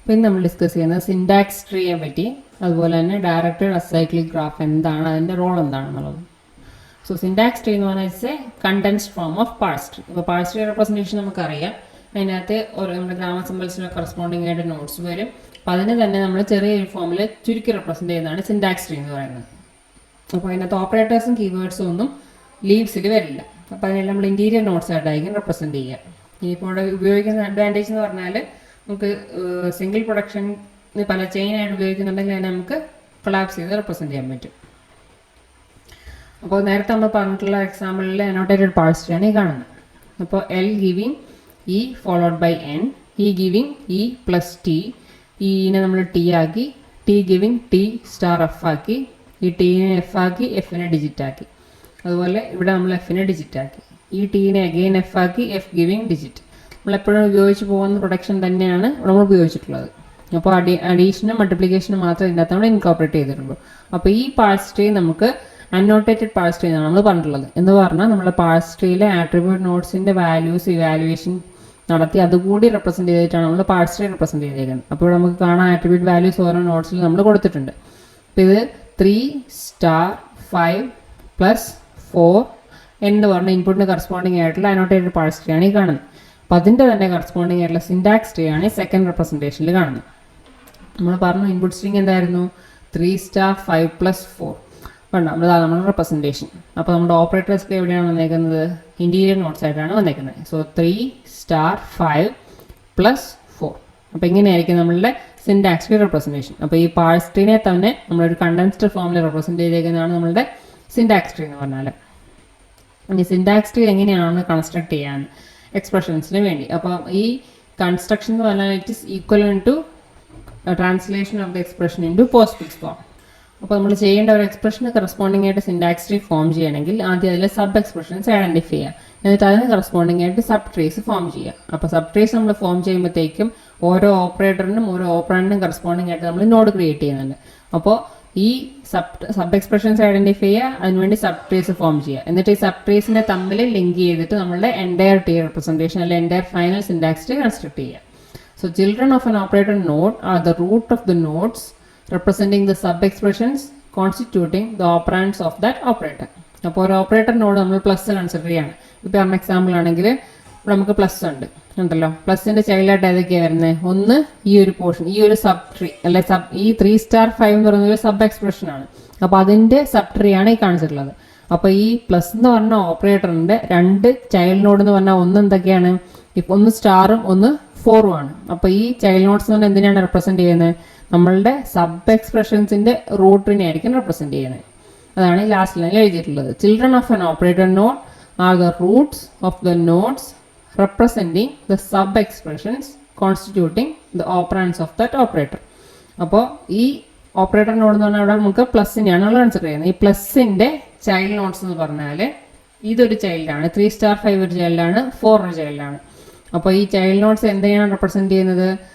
പിന്നെ നമ്മൾ ഡിസ്കസ് ചെയ്യുന്നത് സിൻടാക്സ് ട്രീയെ പറ്റി, അതുപോലെ തന്നെ ഡയറക്റ്റഡ് അസൈക്ലിക് ഗ്രാഫ് എന്താണ്, അതിൻ്റെ റോൾ എന്താണെന്നുള്ളത്. സോ സിൻടാക്സ് ട്രീ എന്ന് പറഞ്ഞാൽ it's A condensed form of parse tree. ഇപ്പോൾ പാഴ്സ് ട്രീ റെപ്രസെൻറ്റേഷൻ നമുക്കറിയാം. അതിനകത്ത് നമ്മുടെ ഗ്രാമർ സിംബൽസിന് കറസ്പോണ്ടിങ് ആയിട്ട് നോട്ട്സ് വരും. അപ്പോൾ അതിന് തന്നെ നമ്മൾ ചെറിയൊരു ഫോമിൽ ചുരുക്കി റെപ്രസെൻറ്റ് ചെയ്യുന്നതാണ് സിൻടാക്സ് ട്രീ എന്ന് പറയുന്നത്. അപ്പോൾ അതിനകത്ത് ഓപ്പറേറ്റേഴ്സും കീവേഡ്സും ഒന്നും ലീവ്സിൽ വരില്ല. അപ്പോൾ അതിനെല്ലാം നമ്മൾ ഇൻറ്റീരിയർ നോട്ട്സ് ആയിട്ടായിരിക്കും റെപ്രസെൻറ്റ് ചെയ്യുക. ഇനിയിപ്പോൾ ഇവിടെ ഉപയോഗിക്കുന്ന അഡ്വാൻറ്റേജ് എന്ന് പറഞ്ഞാൽ നമുക്ക് സിംഗിൾ പ്രൊഡക്ഷൻ പല ചെയിനായിട്ട് ഉപയോഗിക്കുന്നുണ്ടെങ്കിൽ അതിനെ നമുക്ക് കൊളാപ്സ് ചെയ്ത് റെപ്രസെൻറ്റ് ചെയ്യാൻ പറ്റും. അപ്പോൾ നേരത്തെ നമ്മൾ പറഞ്ഞിട്ടുള്ള എക്സാമ്പിളിൽ അനോട്ടേറ്റഡ് പാഴ്സ് ട്രീ ആണ് ഈ കാണുന്നത്. അപ്പോൾ L giving E followed by N, E giving E plus T, ഇനെ നമ്മൾ ടി ആക്കി, T giving T star F ആക്കി, ഈ ടീനെ എഫ് ആക്കി, എഫിനെ ഡിജിറ്റ് ആക്കി. അതുപോലെ ഇവിടെ നമ്മൾ എഫിനെ ഡിജിറ്റ് ആക്കി, ഈ ടീനെ അഗെയിൻ എഫ് ആക്കി, എഫ് ഗിവിങ് ഡിജിറ്റ്. നമ്മളെപ്പോഴും ഉപയോഗിച്ച് പോകുന്ന പ്രൊഡക്ഷൻ തന്നെയാണ് നമ്മൾ ഉപയോഗിച്ചിട്ടുള്ളത്. അപ്പോൾ അഡീഷനും മൾട്ടിപ്ലിക്കേഷനും മാത്രമേ ഇതിനകത്ത് നമ്മൾ ഇൻകോപ്പറേറ്റ് ചെയ്തിട്ടുള്ളൂ. അപ്പോൾ ഈ പാഴ്സ് ട്രീ നമുക്ക് അൺനോട്ടേറ്റഡ് പാഴ്സ് ട്രീ എന്നാണ് നമ്മൾ പറഞ്ഞിട്ടുള്ളത്. എന്ന് പറഞ്ഞാൽ നമ്മുടെ പാഴ്സ് ട്രീയിലെ ആട്രിബ്യൂട്ട് നോട്ട്സിൻ്റെ വാല്യൂസ് ഇവാലുവേഷൻ നടത്തി അതുകൂടി റെപ്രസെൻറ്റ് ചെയ്തിട്ടാണ് നമ്മൾ പാഴ്സ് ട്രീ റെപ്രസെൻറ്റ് ചെയ്തേക്കുന്നത്. അപ്പോൾ നമുക്ക് കാണാൻ ആട്രിബ്യൂട്ട് വാല്യൂസ് ഓരോ നോട്ട്സിൽ നമ്മൾ കൊടുത്തിട്ടുണ്ട്. അപ്പോൾ ഇത് 3 സ്റ്റാർ 5 പ്ലസ് 4 എന്ന് പറഞ്ഞ ഇൻപുട്ടിന് കറസ്പോണ്ടിങ് ആയിട്ടുള്ള അനോട്ടേറ്റഡ് പാഴ്സ് ട്രീ ആണ് ഈ കാണുന്നത്. അപ്പോൾ അതിൻ്റെ തന്നെ കറസ്പോണ്ടിങ് ആയിട്ടുള്ള സിൻടാക്സ് ട്രീ ആണ് ഈ സെക്കൻഡ് റെപ്രസെൻറ്റേഷനിൽ കാണുന്നത്. നമ്മൾ പറഞ്ഞു ഇൻപുട്ട് സ്ട്രിങ് എന്തായിരുന്നു, 3 സ്റ്റാർ 5 പ്ലസ് 4 വേണ്ട നമ്മുടെ റെപ്രസെൻറ്റേഷൻ. അപ്പോൾ നമ്മുടെ ഓപ്പറേറ്റേഴ്സ് എവിടെയാണ് വന്നേക്കുന്നത്, ഇൻറ്റീരിയർ നോട്ട്സ് ആയിട്ടാണ് വന്നേക്കുന്നത്. So 3 star 5 plus 4. അപ്പോൾ ഇങ്ങനെയായിരിക്കും നമ്മളുടെ സിൻടാക്സ് ട്രീ റെപ്രസെൻറ്റേഷൻ. അപ്പോൾ ഈ പാഴ്സ് ട്രീനെ തന്നെ നമ്മളൊരു കണ്ടൻസ്ഡ് ഫോമിൽ റെപ്രസെൻറ്റ് ചെയ്തേക്കുന്നതാണ് നമ്മളുടെ സിൻടാക്സ് ട്രീ എന്ന് പറഞ്ഞാൽ. ഈ സിൻടാക്സ് ട്രീ എങ്ങനെയാണ് കൺസ്ട്രക്ട് ചെയ്യാൻ എക്സ്പ്രഷൻസിന് വേണ്ടി. അപ്പോൾ ഈ കൺസ്ട്രക്ഷൻ എന്ന് പറഞ്ഞാൽ it is equal to translation of the expression into postfix form. അപ്പോൾ നമ്മൾ ചെയ്യേണ്ട ഒരു എക്സ്പ്രഷന് കറസ്പോണ്ടിങ് ആയിട്ട് സിൻടാക്സ് ട്രീ ഫോം ചെയ്യണമെങ്കിൽ ആദ്യം അതിൽ സബ് എക്സ്പ്രഷൻസ് ഐഡൻറ്റിഫൈ ചെയ്യുക, എന്നിട്ട് അതിന് കറസ്പോണ്ടിങ് ആയിട്ട് സബ് ട്രീസ് ഫോം ചെയ്യുക. അപ്പോൾ സബ് ട്രീസ് നമ്മൾ ഫോം ചെയ്യുമ്പോഴത്തേക്കും ഓരോ ഓപ്പറേറ്ററിനും ഓരോ ഓപ്പറൻറ്റിനും കറസ്പോണ്ടിങ് ആയിട്ട് നമ്മൾ നോഡ് ക്രിയേറ്റ് ചെയ്യുന്നുണ്ട്. അപ്പോൾ ഈ സബ് എക്സ്പ്രഷൻസ് ഐഡൻറ്റിഫൈ ചെയ്യുക, അതിനുവേണ്ടി സബ് ട്രീസ് ഫോം ചെയ്യുക, എന്നിട്ട് ഈ സബ് ട്രീസിനെ തമ്മിൽ ലിങ്ക് ചെയ്തിട്ട് നമ്മളുടെ എൻറ്റയർ ട്രീ റെപ്രസെൻറ്റേഷൻ അല്ലെങ്കിൽ entire final syntax tree construct ചെയ്യുക. So children of an operator node are the root of the nodes representing the sub-expressions constituting the operands of that operator. അപ്പോൾ ഒരു operator node നമ്മൾ plus consider ചെയ്യാണ്. ഇപ്പോൾ നമ്മൾ example ആണെങ്കിൽ നമുക്ക് plus ഉണ്ടല്ലോ. പ്ലസിൻ്റെ ചൈൽഡായിട്ട് ഏതൊക്കെയാണ് വരുന്നത്, ഒന്ന് ഈ ഒരു പോർഷൻ, ഈ ഒരു സബ് ട്രീ അല്ലെ ഈ 3 സ്റ്റാർ 5 എന്ന് പറയുന്ന ഒരു സബ് എക്സ്പ്രഷൻ ആണ്. അപ്പോൾ അതിൻ്റെ സബ് ട്രീ ആണ് ഈ കാണിച്ചിട്ടുള്ളത്. അപ്പോൾ ഈ പ്ലസ് എന്ന് പറഞ്ഞ ഓപ്പറേറ്ററിൻ്റെ രണ്ട് ചൈൽഡ് നോഡ് എന്ന് പറഞ്ഞാൽ ഒന്ന് എന്തൊക്കെയാണ്, ഇപ്പോൾ ഒന്ന് സ്റ്റാറും ഒന്ന് 4ഉം ആണ്. അപ്പോൾ ഈ ചൈൽഡ് നോട്ട്സ് എന്ന് പറഞ്ഞാൽ എന്തിനാണ് റെപ്രസെൻറ്റ് ചെയ്യുന്നത്, നമ്മളുടെ സബ് എക്സ്പ്രഷൻസിൻ്റെ റൂട്ടിനെ ആയിരിക്കും റെപ്രസെൻറ്റ് ചെയ്യുന്നത്. അതാണ് ഈ ലാസ്റ്റ് ലൈനിൽ എഴുതിയിട്ടുള്ളത്. Children of an operator node are the roots of the nodes representing the sub expressions constituting the operands of that operator. അപ്പോൾ ഈ ഓപ്പറേറ്റർ നോഡ് എന്ന് പറഞ്ഞാൽ അവിടെ നമുക്ക് പ്ലസിനെയാണ് നമ്മൾ കൺസിഡർ ചെയ്യുന്നത്. ഈ പ്ലസിൻ്റെ ചൈൽഡ് നോട്ട്സ് എന്ന് പറഞ്ഞാൽ ഇതൊരു ചൈൽഡാണ്, 3 സ്റ്റാർ 5 ഒരു ചൈൽഡാണ്, 4 ഒരു ചൈൽഡാണ്. അപ്പോൾ ഈ ചൈൽഡ് നോട്ട്സ് എന്തെയാണ് റെപ്രസെൻറ്റ് ചെയ്യുന്നത്,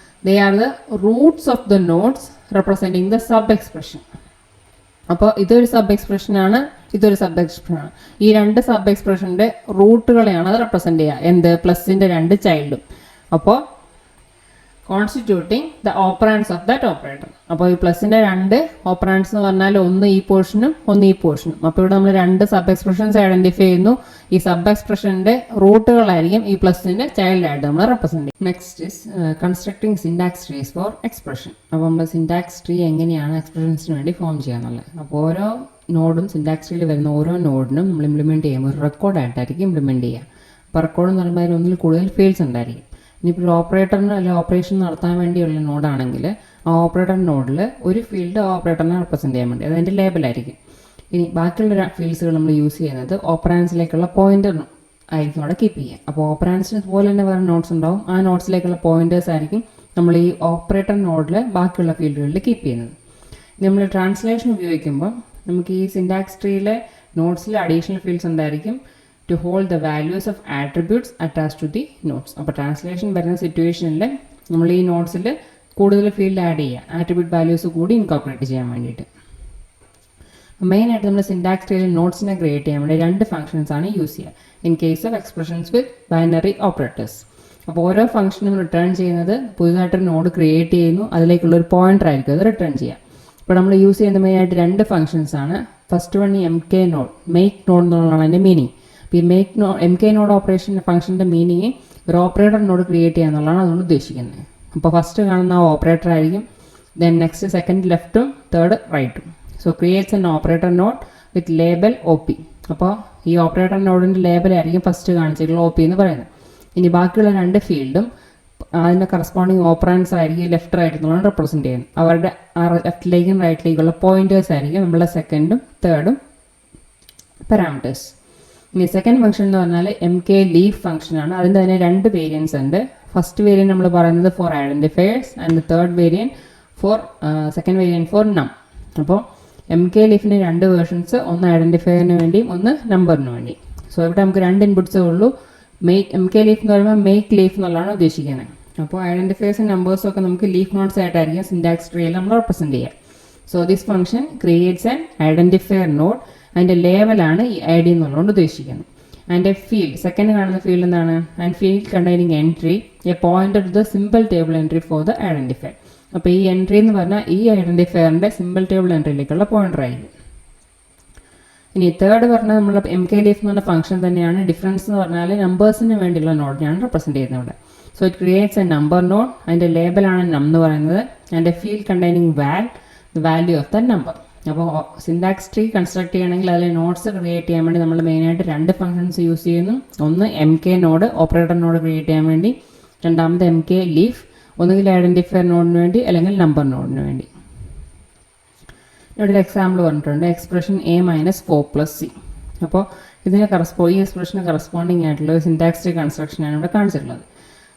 they are the roots of the nodes representing the sub expression. അപ്പോൾ ഇതൊരു സബ് എക്സ്പ്രഷൻ ആണ്, ഇതൊരു സബ് എക്സ്പ്രഷൻ ആണ്. ഈ രണ്ട് സബ് എക്സ്പ്രഷൻ്റെ റൂട്ടുകളെയാണ് അത് റെപ്രസെൻറ്റ് ചെയ്യുക, എന്ത്, പ്ലസിൻ്റെ രണ്ട് ചൈൽഡും. അപ്പോൾ constituting the operands of that operator. അപ്പോൾ ഈ പ്ലസിൻ്റെ രണ്ട് ഓപ്പറാൻഡ്സ് എന്ന് പറഞ്ഞാൽ ഒന്ന് ഈ പോർഷനും ഒന്ന് ഈ പോർഷനും. അപ്പോൾ ഇവിടെ നമ്മൾ രണ്ട് സബ് എക്സ്പ്രഷൻസ് ഐഡൻറ്റിഫൈ ചെയ്യുന്നു. ഈ സബ് എക്സ്പ്രഷൻ്റെ റൂട്ടുകളായിരിക്കും ഈ പ്ലസിൻ്റെ ചൈൽഡായിട്ട് നമ്മൾ റെപ്രസെൻറ്റ് ചെയ്യും. Next is constructing syntax trees for expression. അപ്പോൾ നമ്മൾ സിൻടാക്സ് ട്രീ എങ്ങനെയാണ് എക്സ്പ്രഷൻസിന് വേണ്ടി ഫോം ചെയ്യാന്നുള്ളത്. അപ്പോൾ ഓരോ നോഡും സിൻടാക്സ് ട്രീയിൽ വരുന്ന ഓരോ നോഡിനും നമ്മൾ ഇംപ്ലിമെൻറ്റ് ചെയ്യുമ്പോൾ ഒരു റെക്കോർഡായിട്ടായിരിക്കും ഇംപ്ലിമെൻറ്റ് ചെയ്യുക. അപ്പോൾ റെക്കോർഡ് എന്ന് പറയുമ്പോൾ അതിൽ ഒന്നിൽ കൂടുതൽ ഫീൽഡ്സ് ഉണ്ടായിരിക്കും. ഇനിയിപ്പോൾ ഒരു ഓപ്പറേറ്ററിന് അല്ലെങ്കിൽ ഓപ്പറേഷൻ നടത്താൻ വേണ്ടിയുള്ള നോഡാണെങ്കിൽ ആ ഓപ്പറേറ്റർ നോഡിൽ ഒരു ഫീൽഡ് ഓപ്പറേറ്ററിനെ റെപ്രസെൻറ്റ് ചെയ്യാൻ വേണ്ടി അതിൻ്റെ ലേബലായിരിക്കും. ഇനി ബാക്കിയുള്ള ഫീൽഡ്സുകൾ നമ്മൾ യൂസ് ചെയ്യുന്നത് ഓപ്പറാൻസിലേക്കുള്ള പോയിൻ്റർ ആയിരിക്കും അവിടെ കീപ്പ് ചെയ്യുക. അപ്പോൾ ഓപ്പറാൻസിന് പോലെ തന്നെ വേറെ നോട്ട്സ് ഉണ്ടാവും. ആ നോട്ട്സിലേക്കുള്ള പോയിൻറ്റേഴ്സ് ആയിരിക്കും നമ്മൾ ഈ ഓപ്പറേറ്റർ നോഡിൽ ബാക്കിയുള്ള ഫീൽഡുകളിൽ കീപ്പ് ചെയ്യുന്നത്. നമ്മൾ ട്രാൻസ്ലേഷൻ ഉപയോഗിക്കുമ്പോൾ നമുക്ക് ഈ സിൻടാക്സ് ട്രീയിലെ നോട്ട്സിൽ അഡീഷണൽ ഫീൽഡ്സ് ഉണ്ടായിരിക്കും to hold the values of attributes attached to the nodes. അപ്പോൾ ട്രാൻസ്ലേഷൻ വരുന്ന സിറ്റുവേഷനിൽ നമ്മൾ ഈ നോട്ട്സിൽ കൂടുതൽ ഫീൽഡ് ആഡ് ചെയ്യുക, ആട്രിബ്യൂട്ട് വാല്യൂസ് കൂടി ഇൻകോർപ്പറേറ്റ് ചെയ്യാൻ വേണ്ടിയിട്ട്. മെയിനായിട്ട് നമ്മൾ സിൻടാക്സ് ട്രീയിൽ നോട്ട്സിനെ ക്രിയേറ്റ് ചെയ്യാൻ വേണ്ടി രണ്ട് ഫംഗ്ഷൻസ് ആണ് യൂസ് ചെയ്യുക in case of expressions with binary operators. അപ്പോൾ ഓരോ ഫംഗ്ഷനും റിട്ടേൺ ചെയ്യുന്നത് പുതുതായിട്ടൊരു നോഡ് ക്രിയേറ്റ് ചെയ്യുന്നു, അതിലേക്കുള്ളൊരു പോയിൻ്റർ ആയിരിക്കും അത് റിട്ടേൺ ചെയ്യുക. ഇപ്പോൾ നമ്മൾ യൂസ് ചെയ്യുന്ന മെയിനായിട്ട് രണ്ട് ഫംഗ്ഷൻസ് ആണ്. ഫസ്റ്റ് വൺ ഈ MK നോഡ്, മേക്ക് നോഡ് എന്നുള്ളതാണ് അതിൻ്റെ മീനിങ്. അപ്പോൾ ഈ MK നോഡ് ഓപ്പറേഷൻ ഫംഗ്ഷൻ്റെ മീനിങ് ഒരു ഓപ്പറേറ്റർ നോഡ് ക്രിയേറ്റ് ചെയ്യുക എന്നുള്ളതാണ് അതുകൊണ്ട് ഉദ്ദേശിക്കുന്നത്. അപ്പോൾ ഫസ്റ്റ് കാണുന്ന ഓപ്പറേറ്റർ ആയിരിക്കും, ദെൻ നെക്സ്റ്റ് സെക്കൻഡ് ലെഫ്റ്റും തേർഡ് റൈറ്റും. So creates an operator node with label OP. അപ്പോൾ ഈ ഓപ്പറേറ്റർ നോഡിൻ്റെ ലേബലായിരിക്കും ഫസ്റ്റ് കാണിച്ചിട്ടുള്ള OP എന്ന് പറയുന്നത്. ഇനി ബാക്കിയുള്ള രണ്ട് ഫീൽഡും അതിൻ്റെ കറസ്പോണ്ടിങ് ഓപ്പറാൻസ് ആയിരിക്കും ലെഫ്റ്റ് റൈറ്റ് എന്നുള്ളത് റെപ്രസെൻറ്റ് ചെയ്യുന്നത്. അവരുടെ ആ ലെഫ്റ്റിലേക്കും റൈറ്റിലേക്കുള്ള പോയിൻറ്റേഴ്സ് ആയിരിക്കും നമ്മളെ സെക്കൻഡും തേർഡും പാരാമീറ്റേഴ്സ്. ഇനി സെക്കൻഡ് ഫംഗ്ഷൻ എന്ന് പറഞ്ഞാൽ MK ലീഫ് ഫംഗ്ഷനാണ്. അതിൻ്റെ തന്നെ രണ്ട് വേരിയൻസ് ഉണ്ട്. ഫസ്റ്റ് വേരിയൻറ്റ് നമ്മൾ പറയുന്നത് for identifiers and third variant for second variant for num. അപ്പോൾ MK ലീഫിന് രണ്ട് വേർഷൻസ്, ഒന്ന് ഐഡൻറ്റിഫയറിന് വേണ്ടിയും ഒന്ന് നമ്പറിന് വേണ്ടി. സോ ഇവിടെ നമുക്ക് രണ്ട് ഇൻപുട്സേ ഉള്ളൂ. MK ലീഫ് എന്ന് പറയുമ്പോൾ മേക്ക് ലീഫ് എന്നുള്ളതാണ് ഉദ്ദേശിക്കുന്നത്. അപ്പോൾ ഐഡൻറ്റിഫയേഴ്സും നമ്പേഴ്സും ഒക്കെ നമുക്ക് ലീഫ് നോട്ട്സ് ആയിട്ടായിരിക്കും സിൻടാക്സ് ട്രീയിൽ നമ്മൾ റെപ്രസെൻറ്റ് ചെയ്യുക. So this function creates an identifier node. അതിൻ്റെ ലേബലാണ് ഈ ID എന്നുള്ളതുകൊണ്ട് ഉദ്ദേശിക്കുന്നത്. അതിൻ്റെ ഫീൽഡ്, സെക്കൻഡ് കാണുന്ന ഫീൽഡ് എന്താണ്? And field containing entry a pointer to the simple table entry for the identifier. അപ്പോൾ ഈ എൻട്രി എന്ന് പറഞ്ഞാൽ ഈ ഐഡൻറ്റിഫയറിൻ്റെ സിമ്പിൾ ടേബിൾ എൻട്രിയിലേക്കുള്ള പോയിന്റർ ആയിരിക്കും. ഇനി തേർഡ് പറഞ്ഞാൽ നമ്മൾ MK ലീഫ് എന്ന് പറഞ്ഞ ഫംഗ്ഷൻ തന്നെയാണ്. ഡിഫറൻസ് എന്ന് പറഞ്ഞാൽ നമ്പേഴ്സിന് വേണ്ടിയുള്ള നോഡിനെയാണ് റെപ്രസെൻറ്റ് ചെയ്യുന്നത് ഇവിടെ. So it creates A number node. അതിൻ്റെ ലേബലാണ് നം എന്ന് പറയുന്നത്. അതിൻ്റെ field containing the value of the number. അപ്പോൾ സിൻടാക്സ് ട്രീ കൺസ്ട്രക്ട് ചെയ്യണമെങ്കിൽ അതിൽ നോട്ട്സ് ക്രിയേറ്റ് ചെയ്യാൻ വേണ്ടി നമ്മൾ മെയിനായിട്ട് രണ്ട് ഫംഗ്ഷൻസ് യൂസ് ചെയ്യുന്നു. ഒന്ന് MK node, operator node create ചെയ്യാൻ വേണ്ടി. രണ്ടാമത് MK ലീഫ്, ഒന്നുകിൽ ഐഡൻറ്റിഫയർ നോഡിന് വേണ്ടി അല്ലെങ്കിൽ നമ്പർ നോഡിന് വേണ്ടി. ഇവിടെ ഒരു എക്സാമ്പിൾ പറഞ്ഞിട്ടുണ്ട്, എക്സ്പ്രഷൻ A - 4 + C. അപ്പോൾ ഇതിന് ഈ എക്സ്പ്രഷന് കറസ്പോണ്ടിങ് ആയിട്ടുള്ള ഒരു സിൻടാക്സ് ട്രീ കൺസ്ട്രക്ഷനാണ് ഇവിടെ കാണിച്ചിട്ടുള്ളത്.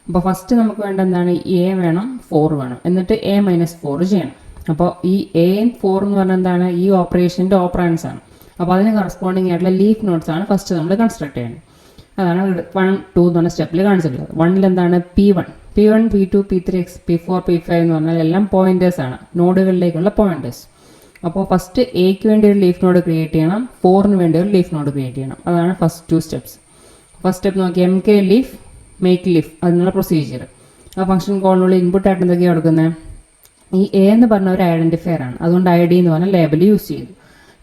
അപ്പോൾ ഫസ്റ്റ് നമുക്ക് വേണ്ട എന്താണ്? A വേണം, 4 വേണം, എന്നിട്ട് A - 4 ചെയ്യണം. അപ്പോൾ ഈ A and 4 എന്ന് പറഞ്ഞാൽ എന്താണ്? ഈ ഓപ്പറേഷൻ്റെ ഓപ്പറാൻസ് ആണ്. അപ്പോൾ അതിന് കറസ്പോണ്ടിങ് ആയിട്ടുള്ള ലീഫ് നോട്ട്സ് ആണ് ഫസ്റ്റ് നമ്മൾ കൺസ്ട്രക്ട് ചെയ്യുന്നത്. അതാണ് 1, 2 എന്ന് പറഞ്ഞ സ്റ്റെപ്പിൽ കാണിച്ചിട്ടുള്ളത്. 1 എന്താണ്? P1, P2, P3, P4, P5 എന്ന് പറഞ്ഞാൽ എല്ലാം പോയിന്റേഴ്സ് ആണ്, നോഡുകളിലേക്കുള്ള പോയിന്റേഴ്സ്. അപ്പോൾ ഫസ്റ്റ് Aക്ക് വേണ്ടി ഒരു ലീഫ് നോഡ് ക്രിയേറ്റ് ചെയ്യണം, 4ന് വേണ്ടി ഒരു ലീഫ് നോഡ് ക്രിയേറ്റ് ചെയ്യണം. അതാണ് ഫസ്റ്റ് 2 സ്റ്റെപ്സ്. ഫസ്റ്റ് സ്റ്റെപ്പ് നോക്കി MK ലീഫ്, മേക്ക് ലീഫ്, അതിനുള്ള പ്രൊസീജിയർ. ആ ഫംഗ്ഷൻ കോളിനുള്ള ഇൻപുട്ടായിട്ട് എന്തൊക്കെയാണ് കൊടുക്കുന്നത്? ഈ A എന്ന് പറഞ്ഞ ഒരു ഐഡൻറ്റിഫയർ ആണ്, അതുകൊണ്ട് ID എന്ന് പറഞ്ഞ ലേബൽ യൂസ് ചെയ്തു.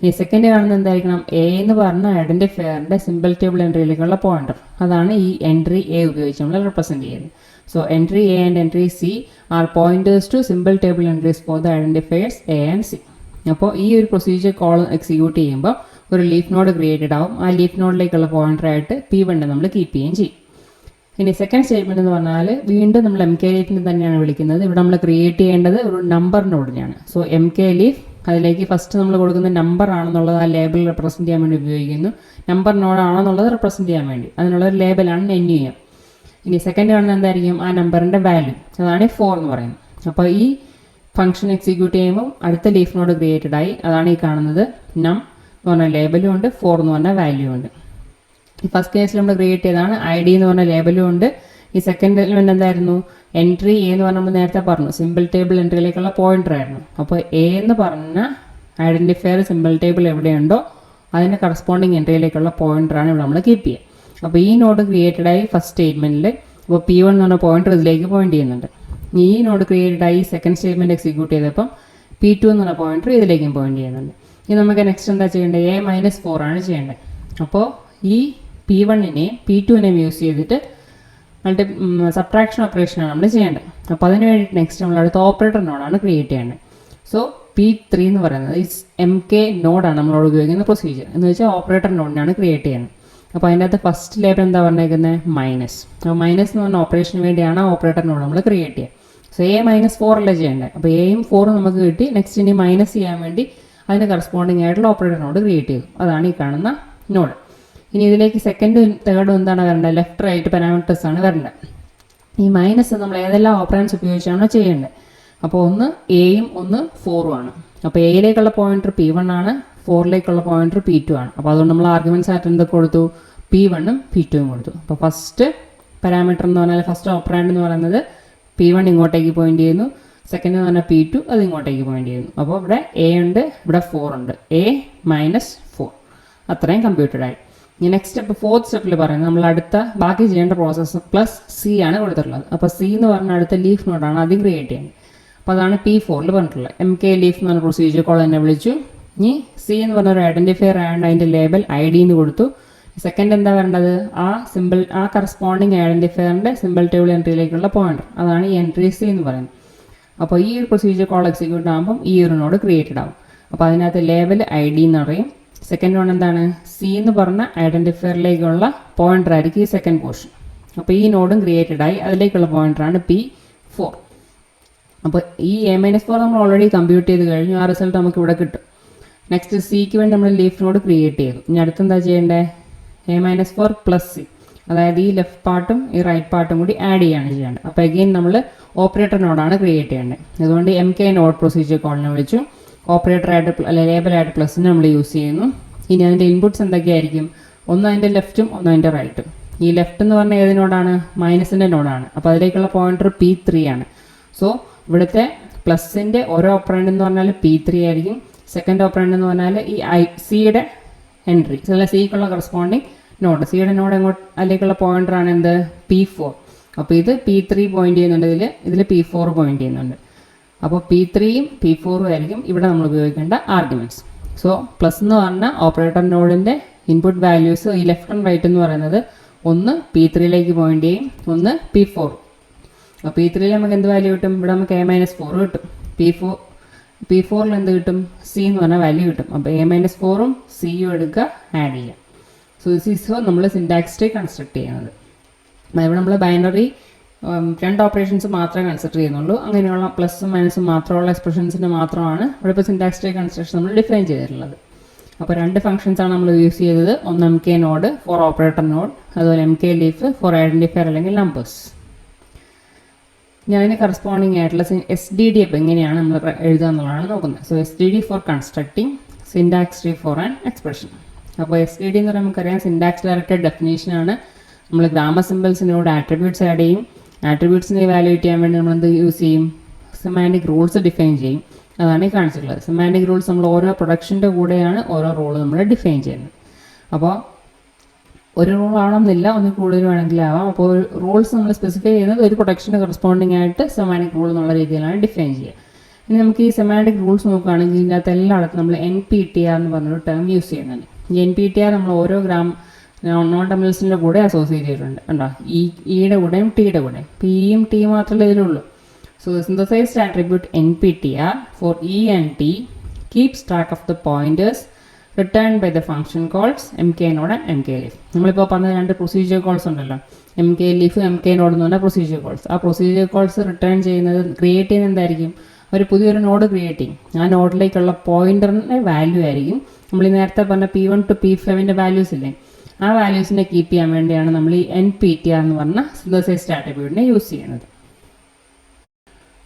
ഈ സെക്കൻഡ് കാണുന്നത് എന്തായിരിക്കണം? A എന്ന് പറഞ്ഞ ഐഡൻറ്റിഫയറിൻ്റെ സിമ്പിൾ ടേബിൾ എൻട്രിയിലേക്കുള്ള പോയിന്റർ. അതാണ് ഈ എൻട്രി A ഉപയോഗിച്ച് നമ്മൾ റെപ്രസെൻറ്റ് ചെയ്യുന്നത്. So entry A and entry C are pointers to simple table entries for the identifiers A and C. അപ്പോൾ ഈ ഒരു പ്രൊസീജിയർ കോൾ എക്സിക്യൂട്ട് ചെയ്യുമ്പോൾ ഒരു ലീഫ് നോഡ് ക്രിയേറ്റഡ് ആവും. ആ ലീഫ് നോഡിലേക്കുള്ള പോയിന്ററായിട്ട് P1 നമ്മൾ കീപ്പ് ചെയ്യുകയും ചെയ്യും. ഇനി സെക്കൻഡ് സ്റ്റേറ്റ്മെൻറ്റ് എന്ന് പറഞ്ഞാൽ വീണ്ടും നമ്മൾ MK ലീഫിനെ തന്നെയാണ് വിളിക്കുന്നത്. ഇവിടെ നമ്മൾ ക്രിയേറ്റ് ചെയ്യേണ്ടത് ഒരു നമ്പർ നോഡിനെയാണ്. സോ MK ലീഫ്, അതിലേക്ക് ഫസ്റ്റ് നമ്മൾ കൊടുക്കുന്ന നമ്പർ ആണെന്നുള്ളത് ആ ലേബൽ റെപ്രസെൻറ്റ് ചെയ്യാൻ വേണ്ടി ഉപയോഗിക്കുന്നു. നമ്പർ നോഡാണെന്നുള്ളത് റെപ്രസെൻറ്റ് ചെയ്യാൻ വേണ്ടി അതിനുള്ളൊരു ലേബലാണ് NUM. ഇനി സെക്കൻഡ് കാണുന്നത് എന്തായിരിക്കും? ആ നമ്പറിൻ്റെ വാല്യൂ, അതാണ് 4 എന്ന് പറയുന്നത്. അപ്പോൾ ഈ ഫംഗ്ഷൻ എക്സിക്യൂട്ട് ചെയ്യുമ്പോൾ അടുത്ത ലീഫ് നോഡ് ക്രിയേറ്റഡ് ആയി. അതാണ് ഈ കാണുന്നത്. നം എന്ന് പറഞ്ഞ ലേബലും ഉണ്ട്, 4 എന്ന് പറഞ്ഞ വാല്യൂ ഉണ്ട്. ഈ ഫസ്റ്റ് കേസിൽ നമ്മൾ ക്രിയേറ്റ് ചെയ്തതാണ്. ID എന്ന് പറഞ്ഞ ലേബലും ഉണ്ട്. ഈ സെക്കൻഡ് എലിമെൻറ്റ് എന്തായിരുന്നു? എൻട്രി A എന്ന് പറഞ്ഞാൽ നമ്മൾ നേരത്തെ പറഞ്ഞു സിമ്പിൾ ടേബിൾ എൻട്രിയിലേക്കുള്ള പോയിന്റർ ആയിരുന്നു. അപ്പോൾ A എന്ന് പറഞ്ഞ ഐഡൻറ്റിഫയർ സിമ്പിൾ ടേബിൾ എവിടെയുണ്ടോ അതിൻ്റെ കറസ്പോണ്ടിങ് എൻട്രിയിലേക്കുള്ള പോയിന്ററാണ് ഇവിടെ നമ്മൾ കീപ്പ് ചെയ്യുക. അപ്പോൾ ഈ നോഡ് ക്രിയേറ്റഡ് ആയി ഫസ്റ്റ് സ്റ്റേറ്റ്മെൻറ്റിൽ. അപ്പോൾ P1 എന്ന് പറഞ്ഞ പോയിന്റർ ഇതിലേക്ക് പോയിന്റ് ചെയ്യുന്നുണ്ട്. ഈ നോഡ് ക്രിയേറ്റഡ് ആയി സെക്കൻഡ് സ്റ്റേറ്റ്മെൻറ്റ് എക്സിക്യൂട്ട് ചെയ്തപ്പം P2 എന്ന് പറഞ്ഞ പോയിന്റർ ഇതിലേക്കും പോയിന്റ് ചെയ്യുന്നുണ്ട്. ഇനി നമുക്ക് നെക്സ്റ്റ് എന്താ ചെയ്യേണ്ടത്? A - 4 ആണ് ചെയ്യേണ്ടത്. അപ്പോൾ ഈ P1നെയും P2നെയും യൂസ് ചെയ്തിട്ട് സബ്ട്രാക്ഷൻ ഓപ്പറേഷനാണ് നമ്മൾ ചെയ്യേണ്ടത്. അപ്പോൾ അതിന് വേണ്ടിയിട്ട് നെക്സ്റ്റ് നമ്മൾ അടുത്ത ഓപ്പറേറ്റർ നോഡാണ് ക്രിയേറ്റ് ചെയ്യേണ്ടത്. സോ P3 എന്ന് പറയുന്നത് ഈ MK നോഡാണ് നമ്മളോട് ഉപയോഗിക്കുന്ന പ്രൊസീജിയർ. എന്ന് വെച്ചാൽ ഓപ്പറേറ്റർ നോഡിനാണ് ക്രിയേറ്റ് ചെയ്യുന്നത്. അപ്പോൾ അതിൻ്റെ അകത്ത് ഫസ്റ്റ് ലേബൽ എന്താ പറഞ്ഞേക്കുന്നത്? മൈനസ്. അപ്പോൾ മൈനസ് എന്ന് പറഞ്ഞ ഓപ്പറേഷന് വേണ്ടിയാണ് ഓപ്പറേറ്റർ നോഡ് നമ്മൾ ക്രിയേറ്റ് ചെയ്യുക. സോ A - 4 അല്ലേ ചെയ്യേണ്ടത്. അപ്പോൾ Aയും 4ഉം നമുക്ക് കിട്ടി. നെക്സ്റ്റ് ഇനി മൈനസ് ചെയ്യാൻ വേണ്ടി അതിന് കറസ്പോണ്ടിങ് ആയിട്ടുള്ള ഓപ്പറേറ്റർ നോഡ് ക്രിയേറ്റ് ചെയ്തു. അതാണ് ഈ കാണുന്ന നോഡ്. ഇനി ഇതിലേക്ക് സെക്കൻഡും തേർഡും എന്താണ് വരേണ്ടത്? ലെഫ്റ്റ് റൈറ്റ് പാരാമീറ്റേഴ്സ് ആണ് വരേണ്ടത്. ഈ മൈനസ് നമ്മൾ ഏതെല്ലാം ഓപ്പറൻസ് ഉപയോഗിച്ചാണോ ചെയ്യേണ്ടത്. അപ്പോൾ ഒന്ന് Aയും ഒന്ന് 4ഉം ആണ്. അപ്പോൾ Aയിലേക്കുള്ള പോയിന്റർ P1 ആണ്, 4ലേക്കുള്ള പോയിന്റർ P2 ആണ്. അപ്പോൾ അതുകൊണ്ട് നമ്മൾ ആർഗ്യുമെൻറ്റ്സ് ആയിട്ട് എന്തൊക്കെ കൊടുത്തു? P1ഉം P2ഉം കൊടുത്തു. അപ്പോൾ ഫസ്റ്റ് പാരാമീറ്റർ എന്ന് പറഞ്ഞാൽ ഫസ്റ്റ് ഓപ്പറാൻഡ് എന്ന് പറയുന്നത് P1 ഇങ്ങോട്ടേക്ക് പോയിന്റ് ചെയ്യുന്നു, സെക്കൻഡ് എന്ന് പറഞ്ഞാൽ P2 അത് ഇങ്ങോട്ടേക്ക് പോയിന്റ് ചെയ്യുന്നു. അപ്പോൾ ഇവിടെ A ഉണ്ട്, ഇവിടെ 4 ഉണ്ട്. A - 4 അത്രയും കമ്പ്യൂട്ടഡ് ആയി. നെക്സ്റ്റ് സ്റ്റെപ്പ് ഫോർത്ത് സ്റ്റെപ്പിൽ പറയുന്നത് നമ്മൾ അടുത്ത ബാക്കി ചെയ്യേണ്ട പ്രോസസ്സ് പ്ലസ് സി ആണ് കൊടുത്തിട്ടുള്ളത്. അപ്പോൾ സി എന്ന് പറഞ്ഞാൽ അടുത്ത ലീഫ് നോഡാണ് ആദ്യം ക്രിയേറ്റ് ചെയ്യുന്നത്. അപ്പോൾ അതാണ് P4 പറഞ്ഞിട്ടുള്ളത്. MK ലീഫ് എന്ന് പറഞ്ഞ പ്രൊസീജിയർ കോൾ തന്നെ വിളിച്ചു. ഇനി സി എന്ന് പറഞ്ഞ ഒരു ഐഡന്റിഫയർ ആയതുകൊണ്ട് അതിൻ്റെ ലേബൽ ID എന്ന് കൊടുത്തു. സെക്കൻഡ് എന്താ വേണ്ടത്, ആ സിമ്പിൾ ആ കറസ്പോണ്ടിങ് ഐഡന്റിഫയറിൻ്റെ സിമ്പിൾ ടേബിൾ എൻട്രിയിലേക്കുള്ള പോയിന്റർ, അതാണ് ഈ എൻട്രി സി എന്ന് പറയുന്നത്. അപ്പോൾ ഈ ഒരു പ്രൊസീജിയർ കോൾ എക്സിക്യൂട്ട് ആകുമ്പം ഈ ഒരു നോഡ് ക്രിയേറ്റഡ് ആവും. അപ്പോൾ അതിനകത്ത് ലേബൽ ID എന്ന് പറയും. സെക്കൻഡ് വൺ എന്താണ്, സി എന്ന് പറഞ്ഞ ഐഡന്റിഫയറിലേക്കുള്ള പോയിന്റർ ആയിരിക്കും ഈ സെക്കൻഡ് പോർഷൻ. അപ്പോൾ ഈ നോഡും ക്രിയേറ്റഡ് ആയി, അതിലേക്കുള്ള പോയിന്ററാണ് P4. അപ്പോൾ ഈ A-4 നമ്മൾ ഓൾറെഡി കമ്പ്യൂട്ട് ചെയ്ത് കഴിഞ്ഞു, ആ റിസൾട്ട് നമുക്ക് ഇവിടെ കിട്ടും. നെക്സ്റ്റ് സിക്ക് വേണ്ടി നമ്മൾ ലീഫ് നോഡ് ക്രിയേറ്റ് ചെയ്തു. ഇനി അടുത്തെന്താ ചെയ്യേണ്ടത്, A-4 പ്ലസ് സി, അതായത് ഈ ലെഫ്റ്റ് പാർട്ടും ഈ റൈറ്റ് പാർട്ടും കൂടി ആഡ് ചെയ്യാണ് ചെയ്യേണ്ടത്. അപ്പോൾ അഗെയിൻ നമ്മൾ ഓപ്പറേറ്റർ നോഡാണ് ക്രിയേറ്റ് ചെയ്യേണ്ടത്. അതുകൊണ്ട് MK നോഡ് പ്രൊസീജിയർ കോളിനെ വിളിച്ചു. ഓപ്പറേറ്ററായിട്ട് ലേബലായിട്ട് പ്ലസിന് നമ്മൾ യൂസ് ചെയ്യുന്നു. ഇനി അതിൻ്റെ ഇൻപുട്ട്സ് എന്തൊക്കെയായിരിക്കും, ഒന്ന് അതിൻ്റെ ലെഫ്റ്റും ഒന്ന് അതിൻ്റെ റൈറ്റും. ഈ ലെഫ്റ്റ് എന്ന് പറഞ്ഞാൽ ഏത് നോഡാണ്, മൈനസിൻ്റെ നോഡാണ്. അപ്പോൾ അതിലേക്കുള്ള പോയിന്റർ P3 ആണ്. സോ ഇവിടുത്തെ പ്ലസിൻ്റെ ഓരോ ഓപ്പറൻഡ് എന്ന് പറഞ്ഞാൽ P3 ആയിരിക്കും. സെക്കൻഡ് ഓപ്പറൻഡ് എന്ന് പറഞ്ഞാൽ ഈ സിയുടെ എൻട്രി, അല്ല സിക്കുള്ള കറസ്പോണ്ടിങ് നോഡ്, സിയുടെ നോഡ് എങ്ങോട്ട് അതിലേക്കുള്ള പോയിന്ററാണ് എന്ത്, P4. അപ്പോൾ ഇത് P3 പോയിന്റ് ചെയ്യുന്നുണ്ട്, ഇതിൽ P4 പോയിന്റ് ചെയ്യുന്നുണ്ട്. അപ്പോൾ P3യും P4ഉം ആയിരിക്കും ഇവിടെ നമ്മൾ ഉപയോഗിക്കേണ്ട ആർഗ്യുമെൻറ്റ്സ്. സോ പ്ലസ് എന്ന് പറഞ്ഞാൽ ഓപ്പറേറ്റർ നോഡിൻ്റെ ഇൻപുട്ട് വാല്യൂസ് ഈ ലെഫ്റ്റ് ആൻഡ് റൈറ്റ് എന്ന് പറയുന്നത് ഒന്ന് P3യിലേക്ക് പോയിന്റ് ചെയ്യും, ഒന്ന് P4. അപ്പോൾ P3യിൽ നമുക്ക് എന്ത് വാല്യൂ കിട്ടും, ഇവിടെ നമുക്ക് A-4 കിട്ടും. P4ൽ എന്ത് കിട്ടും, സി എന്ന് പറഞ്ഞ വാല്യൂ കിട്ടും. അപ്പോൾ A-4ഉം സിയും എടുക്കുക, ആഡ് ചെയ്യുക. സോ ദിസ് ഈസ് നമ്മൾ സിൻടാക്സ് ട്രീ കൺസ്ട്രക്ട് ചെയ്യുന്നത്. ഇവിടെ നമ്മൾ ബൈനറി രണ്ട് ഓപ്പറേഷൻസ് മാത്രമേ കൺസിഡർ ചെയ്യുന്നുള്ളൂ. അങ്ങനെയുള്ള പ്ലസും മൈനസും മാത്രമുള്ള എക്സ്പ്രഷൻസിന് മാത്രമാണ് ഇവിടെ ഇപ്പോൾ സിൻടാക്സ് ട്രീ കൺസ്ട്രക്ഷൻ നമ്മൾ ഡിഫൈൻ ചെയ്തിട്ടുള്ളത്. അപ്പോൾ രണ്ട് ഫംഗ്ഷൻസാണ് നമ്മൾ യൂസ് ചെയ്തത്. ഒന്ന് MK node for operator node, അതുപോലെ MK ലീഫ് ഫോർ ഐഡന്റിഫയർ അല്ലെങ്കിൽ നമ്പേഴ്സ്. ഞാൻ അതിന് കറസ്പോണ്ടിങ് ആയിട്ടുള്ള SDD അപ്പോൾ എങ്ങനെയാണ് നമ്മൾ എഴുതുക എന്നുള്ളതാണ് നോക്കുന്നത്. So SDD for constructing syntax tree for an expression. അപ്പോൾ SDD എന്ന് പറയുമ്പോൾ നമുക്കറിയാം സിൻടാക്സ് ഡയറക്റ്റഡ് ഡെഫിനേഷനാണ്. നമ്മൾ ഗ്രാമർ സിമ്പിൾസിനോട് ആട്രിബ്യൂട്ട്സ് ആഡ് ചെയ്യും. ആട്രിബ്യൂട്ട്സിനെ ഇവാലുവേറ്റ് ചെയ്യാൻ വേണ്ടി നമ്മൾ എന്ത് യൂസ് ചെയ്യും, സെമാൻറ്റിക് റൂൾസ് ഡിഫൈൻ ചെയ്യും. അതാണ് ഈ കാണിച്ചിട്ടുള്ളത്. സെമാൻറ്റിക് റൂൾസ് നമ്മൾ ഓരോ പ്രൊഡക്ഷൻ്റെ കൂടെയാണ് ഓരോ റൂൾ നമ്മൾ ഡിഫൈൻ ചെയ്യുന്നത്. അപ്പോൾ ഒരു റൂൾ ആവണമെന്നില്ല, ഒന്ന് കൂടുതൽ വേണമെങ്കിലാവാം. അപ്പോൾ റൂൾസ് നമ്മൾ സ്പെസിഫൈ ചെയ്യുന്നത് ഒരു പ്രൊഡക്ഷന് കറസ്പോണ്ടിങ് ആയിട്ട് സെമാൻറ്റിക് റൂൾ എന്നുള്ള രീതിയിലാണ് ഡിഫൈൻ ചെയ്യുക. ഇനി നമുക്ക് ഈ സെമാൻറ്റിക് റൂൾസ് നോക്കുകയാണെങ്കിൽ ഇതിനകത്ത് എല്ലായിടത്തും നമ്മൾ NPTR എന്ന് പറഞ്ഞൊരു ടേം യൂസ് ചെയ്യുന്നുണ്ട്. ഈ NPTR നമ്മൾ ഓരോ നോൺ ടെർമിനൽസിൻ്റെ കൂടെ അസോസിയേറ്റ് ചെയ്തിട്ടുണ്ട്. ഉണ്ടോ, ഇയുടെ കൂടെയും ടിയുടെ കൂടെയും. പിയും ടി മാത്രമേ ഇതിലുള്ളൂ. So the synthesized attribute NPTR for E and T keeps track of the pointers return by the function calls MK node and MK leaf. നമ്മളിപ്പോൾ പറഞ്ഞ രണ്ട് പ്രൊസീജിയർ കോൾസ് ഉണ്ടല്ലോ, MK ലീഫ് MK നോഡ് എന്ന് പറഞ്ഞാൽ procedure calls. ആ procedure calls return ചെയ്യുന്നത്, create ചെയ്യുന്നത് എന്തായിരിക്കും, ഒരു പുതിയൊരു നോഡ് ക്രിയേറ്റ് ചെയ്യും. ആ നോഡിലേക്കുള്ള പോയിന്ററിൻ്റെ വാല്യൂ ആയിരിക്കും നമ്മൾ ഈ നേരത്തെ പറഞ്ഞ P1 to P5ൻ്റെ വാല്യൂസ് ഇല്ലേ, ആ വാല്യൂസിനെ കീപ്പ് ചെയ്യാൻ വേണ്ടിയാണ് നമ്മൾ ഈ NPTR എന്ന് പറഞ്ഞ സിന്തസൈസ്ഡ് ആട്രിബ്യൂട്ടിനെ യൂസ് ചെയ്യുന്നത്.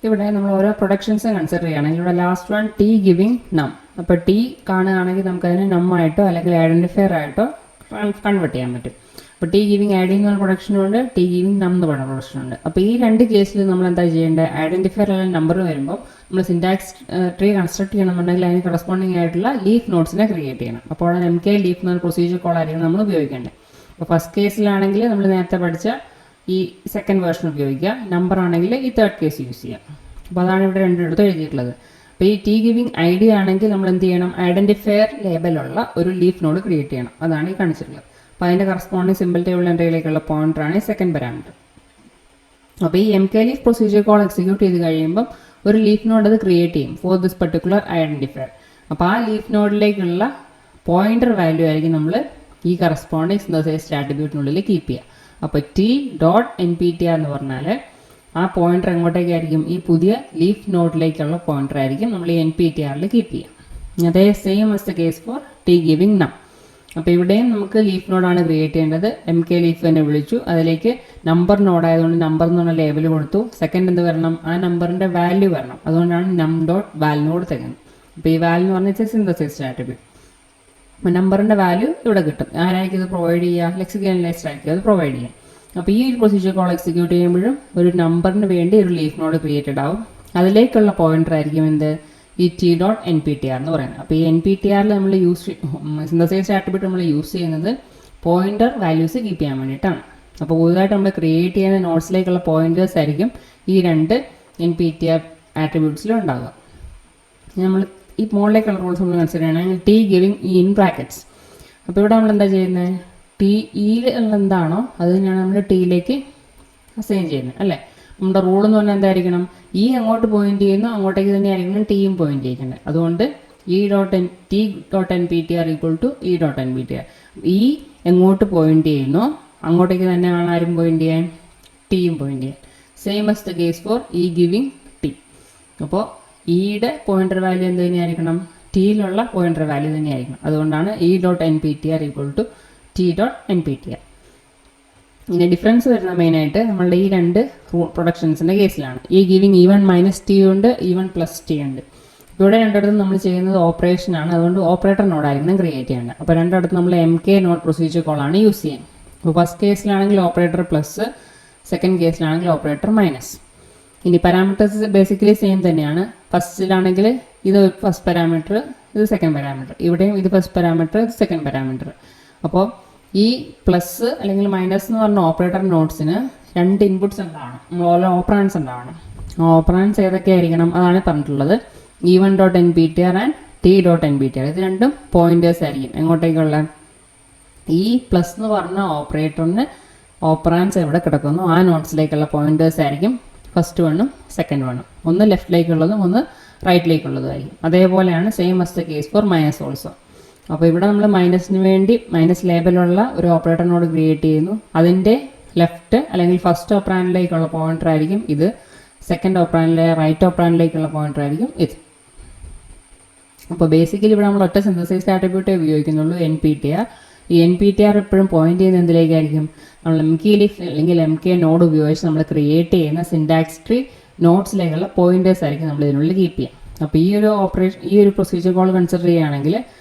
ഇവിടെ നമ്മൾ ഓരോ പ്രൊഡക്ഷൻസ് കൺസിഡർ ചെയ്യുകയാണെങ്കിൽ ഇവിടെ last one T giving num. അപ്പോൾ T കാണുകയാണെങ്കിൽ നമുക്കതിനെ നം ആയിട്ടോ അല്ലെങ്കിൽ ഐഡന്റിഫയർ ആയിട്ടോ കൺവേർട്ട് ചെയ്യാൻ പറ്റും. അപ്പോൾ T ഗിവിങ് ഐഡി എന്ന് പറഞ്ഞ പ്രൊഡക്ഷനുണ്ട്, T ഗിവിങ് നം എന്ന് പറഞ്ഞ പ്രൊഡക്ഷനുണ്ട്. അപ്പോൾ ഈ രണ്ട് കേസിൽ നമ്മൾ എന്താ ചെയ്യേണ്ടത്, ഐഡന്റിഫയർ അല്ലെങ്കിൽ നമ്പർ വരുമ്പോൾ നമ്മൾ സിൻടാക്സ് ട്രീ കൺസ്ട്രക്ട് ചെയ്യണമെന്നുണ്ടെങ്കിൽ അതിന് കറസ്പോണ്ടിങ് ആയിട്ടുള്ള ലീഫ് നോട്ട്സിനെ ക്രിയേറ്റ് ചെയ്യണം. അപ്പോൾ അവിടെ MK ലീഫ് എന്ന പ്രൊസീജിയർ കോൾ ആയിരിക്കും നമ്മൾ ഉപയോഗിക്കേണ്ടത്. അപ്പോൾ ഫസ്റ്റ് കേസിലാണെങ്കിൽ നമ്മൾ നേരത്തെ പഠിച്ച ഈ സെക്കൻഡ് വേർഷൻ ഉപയോഗിക്കുക, നമ്പർ ആണെങ്കിൽ ഈ തേർഡ് കേസ് യൂസ് ചെയ്യാം. അപ്പോൾ അതാണ് ഇവിടെ രണ്ടിടത്ത് എഴുതിയിട്ടുള്ളത്. അപ്പോൾ ഈ T ഗിവിങ് ID ആണെങ്കിൽ നമ്മൾ എന്ത് ചെയ്യണം, ഐഡന്റിഫയർ ലേബലുള്ള ഒരു ലീഫ് നോഡ് ക്രിയേറ്റ് ചെയ്യണം. അതാണ് ഈ കാണിച്ചിട്ടുള്ളത്. അപ്പോൾ അതിൻ്റെ കറസ്പോണ്ടിങ് സിമ്പിൾ ടേബിൾ എൻട്രിയിലേക്കുള്ള പോയിന്ററാണ് ഈ സെക്കൻഡ് പാരാമീറ്റർ. അപ്പോൾ ഈ MK leaf procedure call execute ചെയ്ത് കഴിയുമ്പോൾ ഒരു ലീഫ് നോഡ് അത് ക്രിയേറ്റ് ചെയ്യും ഫോർ ദിസ് പെർട്ടിക്കുലർ ഐഡന്റിഫയർ. അപ്പോൾ ആ ലീഫ് നോഡിലേക്കുള്ള പോയിന്റർ വാല്യൂ ആയിരിക്കും നമ്മൾ ഈ കറസ്പോണ്ടിങ് സിന്തസൈസ്ഡ് ആട്രിബ്യൂട്ടിനുള്ളിൽ കീപ്പ് ചെയ്യുക. അപ്പോൾ T.NPTR എന്ന് പറഞ്ഞാൽ ആ പോയിന്റർ എങ്ങോട്ടേക്കായിരിക്കും, ഈ പുതിയ ലീഫ് നോഡിലേക്കുള്ള പോയിന്റർ ആയിരിക്കും നമ്മൾ ഈ NPTRൽ കീപ്പ് ചെയ്യുക. അതേ same as the case for T giving num. അപ്പോൾ ഇവിടെയും നമുക്ക് ലീഫ് നോഡാണ് ക്രിയേറ്റ് ചെയ്യേണ്ടത്. MK ലീഫ് തന്നെ വിളിച്ചു, അതിലേക്ക് നമ്പർ നോഡായതുകൊണ്ട് നമ്പർ എന്ന് പറഞ്ഞ ലേബൽ കൊടുത്തു. സെക്കൻഡ് എന്ത് വരണം, ആ നമ്പറിൻ്റെ വാല്യൂ വരണം. അതുകൊണ്ടാണ് നം.val നോഡ് തരുന്നത്. അപ്പോൾ ഈ വാല്യൂ എന്ന് പറഞ്ഞാൽ സിന്തസൈസ്ഡ് ആട്രിബ്യൂട്ട്. അപ്പോൾ നമ്പറിൻ്റെ വാല്യൂ ഇവിടെ കിട്ടും. ആരായിരിക്കും ഇത് പ്രൊവൈഡ് ചെയ്യുക, ലെക്സിക്കൽ അനലൈസ്ഡ് ആയിരിക്കും അത് പ്രൊവൈഡ് ചെയ്യുക. അപ്പോൾ ഈ ഒരു പ്രൊസീജിയർ കോൾ എക്സിക്യൂട്ട് ചെയ്യുമ്പോഴും ഒരു നമ്പറിന് വേണ്ടി ഒരു ലീഫ് നോഡ് ക്രിയേറ്റഡ് ആവും. അതിലേക്കുള്ള പോയിന്റർ ആയിരിക്കും എന്ത്, ഈ T.NPTR എന്ന് പറയുന്നത്. അപ്പോൾ ഈ NPTRൽ നമ്മൾ സിന്തസൈസ്ഡ് ആട്രിബ്യൂട്ട് നമ്മൾ യൂസ് ചെയ്യുന്നത് പോയിന്റർ വാല്യൂസ് കീപ്പ് ചെയ്യാൻ വേണ്ടിയിട്ടാണ്. അപ്പോൾ പുതുതായിട്ട് നമ്മൾ ക്രിയേറ്റ് ചെയ്യുന്ന നോട്ട്സിലേക്കുള്ള പോയിന്റേഴ്സ് ആയിരിക്കും ഈ രണ്ട് NPTR ആട്രിബ്യൂട്ട്സിലും ഉണ്ടാകുക. നമ്മൾ ഈ മുകളിലേക്കുള്ള റൂൾസ് നമ്മൾ കൺസിഡർ ചെയ്യണമെങ്കിൽ T giving E in brackets. അപ്പോൾ ഇവിടെ നമ്മൾ എന്താ ചെയ്യുന്നത്, ടി ഇയിൽ എന്താണോ അത് തന്നെയാണ് നമ്മൾ ടിയിലേക്ക് അസൈൻ ചെയ്യുന്നത് അല്ലേ. നമ്മുടെ റൂൾ എന്ന് പറഞ്ഞാൽ എന്തായിരിക്കണം, ഈ അങ്ങോട്ട് പോയിന്റ് ചെയ്യുന്നു അങ്ങോട്ടേക്ക് തന്നെ ആയിരിക്കണം ടിയും പോയിന്റ് ചെയ്യുന്നത്. അതുകൊണ്ട് T.NPTR ഈക്വൽ ടു E.NPTR. ഈ എങ്ങോട്ട് പോയിന്റ് ചെയ്യുന്നു അങ്ങോട്ടേക്ക് തന്നെയാണ് ആരും പോയിന്റ് ചെയ്യാൻ, ടിയും പോയിന്റ് ചെയ്യാൻ. Same as the case for E giving T. അപ്പോൾ ഇയുടെ പോയിന്റർ വാല്യൂ എന്ത് തന്നെയായിരിക്കണം, ടിയിലുള്ള പോയിന്റർ വാല്യൂ തന്നെയായിരിക്കണം. അതുകൊണ്ടാണ് E.NPTR ഈക്വൽ ടു T.NPTR. ഇതിൻ്റെ ഡിഫറൻസ് വരുന്ന മെയിനായിട്ട് നമ്മളുടെ ഈ രണ്ട് പ്രൊഡക്ഷൻസിൻ്റെ കേസിലാണ്. ഈ ഗിവിങ് E1 മൈനസ് ടി ഉണ്ട്, E1 പ്ലസ് ടി ഉണ്ട്. ഇവിടെ രണ്ടിടത്തും നമ്മൾ ചെയ്യുന്നത് ഓപ്പറേഷനാണ്, അതുകൊണ്ട് ഓപ്പറേറ്റർ നോഡായിരിക്കണം ക്രിയേറ്റ് ചെയ്യേണ്ടത്. അപ്പോൾ രണ്ടിടത്തും നമ്മൾ MK നോട്ട് പ്രൊസീജിയർ കോളാണ് യൂസ് ചെയ്യുന്നത്. അപ്പോൾ ഫസ്റ്റ് കേസിലാണെങ്കിൽ ഓപ്പറേറ്റർ പ്ലസ്, സെക്കൻഡ് കേസിലാണെങ്കിൽ ഓപ്പറേറ്റർ മൈനസ്. ഇനി പാരാമീറ്റേഴ്സ് ബേസിക്കലി സെയിം തന്നെയാണ്. ഫസ്റ്റിലാണെങ്കിൽ ഇത് ഫസ്റ്റ് പാരാമീറ്റർ, ഇത് സെക്കൻഡ് പാരാമീറ്റർ. ഇവിടെയും ഇത് ഫസ്റ്റ് പാരാമീറ്റർ, ഇത് സെക്കൻഡ് പാരാമീറ്റർ. അപ്പോൾ ഈ പ്ലസ് അല്ലെങ്കിൽ മൈനസ് എന്ന് പറഞ്ഞ ഓപ്പറേറ്റർ നോട്ട്സിന് രണ്ട് ഇൻപുട്ട്സ് ഉണ്ടാവണം, ഓരോ ഓപ്പറാൻസ് ഉണ്ടാവണം. ഓപ്പറാൻസ് ഏതൊക്കെ ആയിരിക്കണം അതാണ് പറഞ്ഞിട്ടുള്ളത്. E1.NPTR and T.NPTR. ഇത് രണ്ടും പോയിന്റേഴ്സ് ആയിരിക്കും. എങ്ങോട്ടേക്കുള്ള ഈ പ്ലസ് എന്ന് പറഞ്ഞ ഓപ്പറേറ്ററിന് ഓപ്പറാൻസ് എവിടെ കിടക്കുന്നു ആ നോട്ട്സിലേക്കുള്ള പോയിന്റേഴ്സ് ആയിരിക്കും ഫസ്റ്റ് വണ്ണും സെക്കൻഡ് വണ്ണും. ഒന്ന് ലെഫ്റ്റിലേക്കുള്ളതും ഒന്ന് റൈറ്റിലേക്കുള്ളതുമായിരിക്കും. അതേപോലെയാണ് same as the case for minus also. അപ്പോൾ ഇവിടെ നമ്മൾ മൈനസിന് വേണ്ടി മൈനസ് ലേബലുള്ള ഒരു ഓപ്പറേറ്റർ നോഡ് ക്രിയേറ്റ് ചെയ്യുന്നു. അതിൻ്റെ ലെഫ്റ്റ് അല്ലെങ്കിൽ ഫസ്റ്റ് ഓപ്പറാൻഡിലേക്കുള്ള പോയിന്റർ ആയിരിക്കും ഇത്, സെക്കൻഡ് ഓപ്പറാൻഡിലെ റൈറ്റ് ഓപ്പറാൻഡിലേക്കുള്ള പോയിന്റർ ആയിരിക്കും ഇത്. അപ്പോൾ ബേസിക്കലി ഇവിടെ നമ്മൾ ഒറ്റ സിന്തസൈസ് ആട്രിബ്യൂട്ടേ ഉപയോഗിക്കുന്നുള്ളൂ, NPTR. ഈ NPTR എപ്പോഴും പോയിന്റ് ചെയ്യുന്ന എന്തിലേക്കായിരിക്കും, നമ്മൾ MK ലീഫ് അല്ലെങ്കിൽ MK നോഡ് ഉപയോഗിച്ച് നമ്മൾ ക്രിയേറ്റ് ചെയ്യുന്ന സിൻടാക്സ് ട്രീ നോട്ട്സിലേക്കുള്ള പോയിന്റേഴ്സ് ആയിരിക്കും നമ്മൾ ഇതിനുള്ളിൽ കീപ്പ് ചെയ്യാം. അപ്പോൾ ഈ ഒരു ഓപ്പറേഷൻ, ഈ ഒരു പ്രൊസീജിയർ കോൾ കൺസിഡർ ചെയ്യുകയാണെങ്കിൽ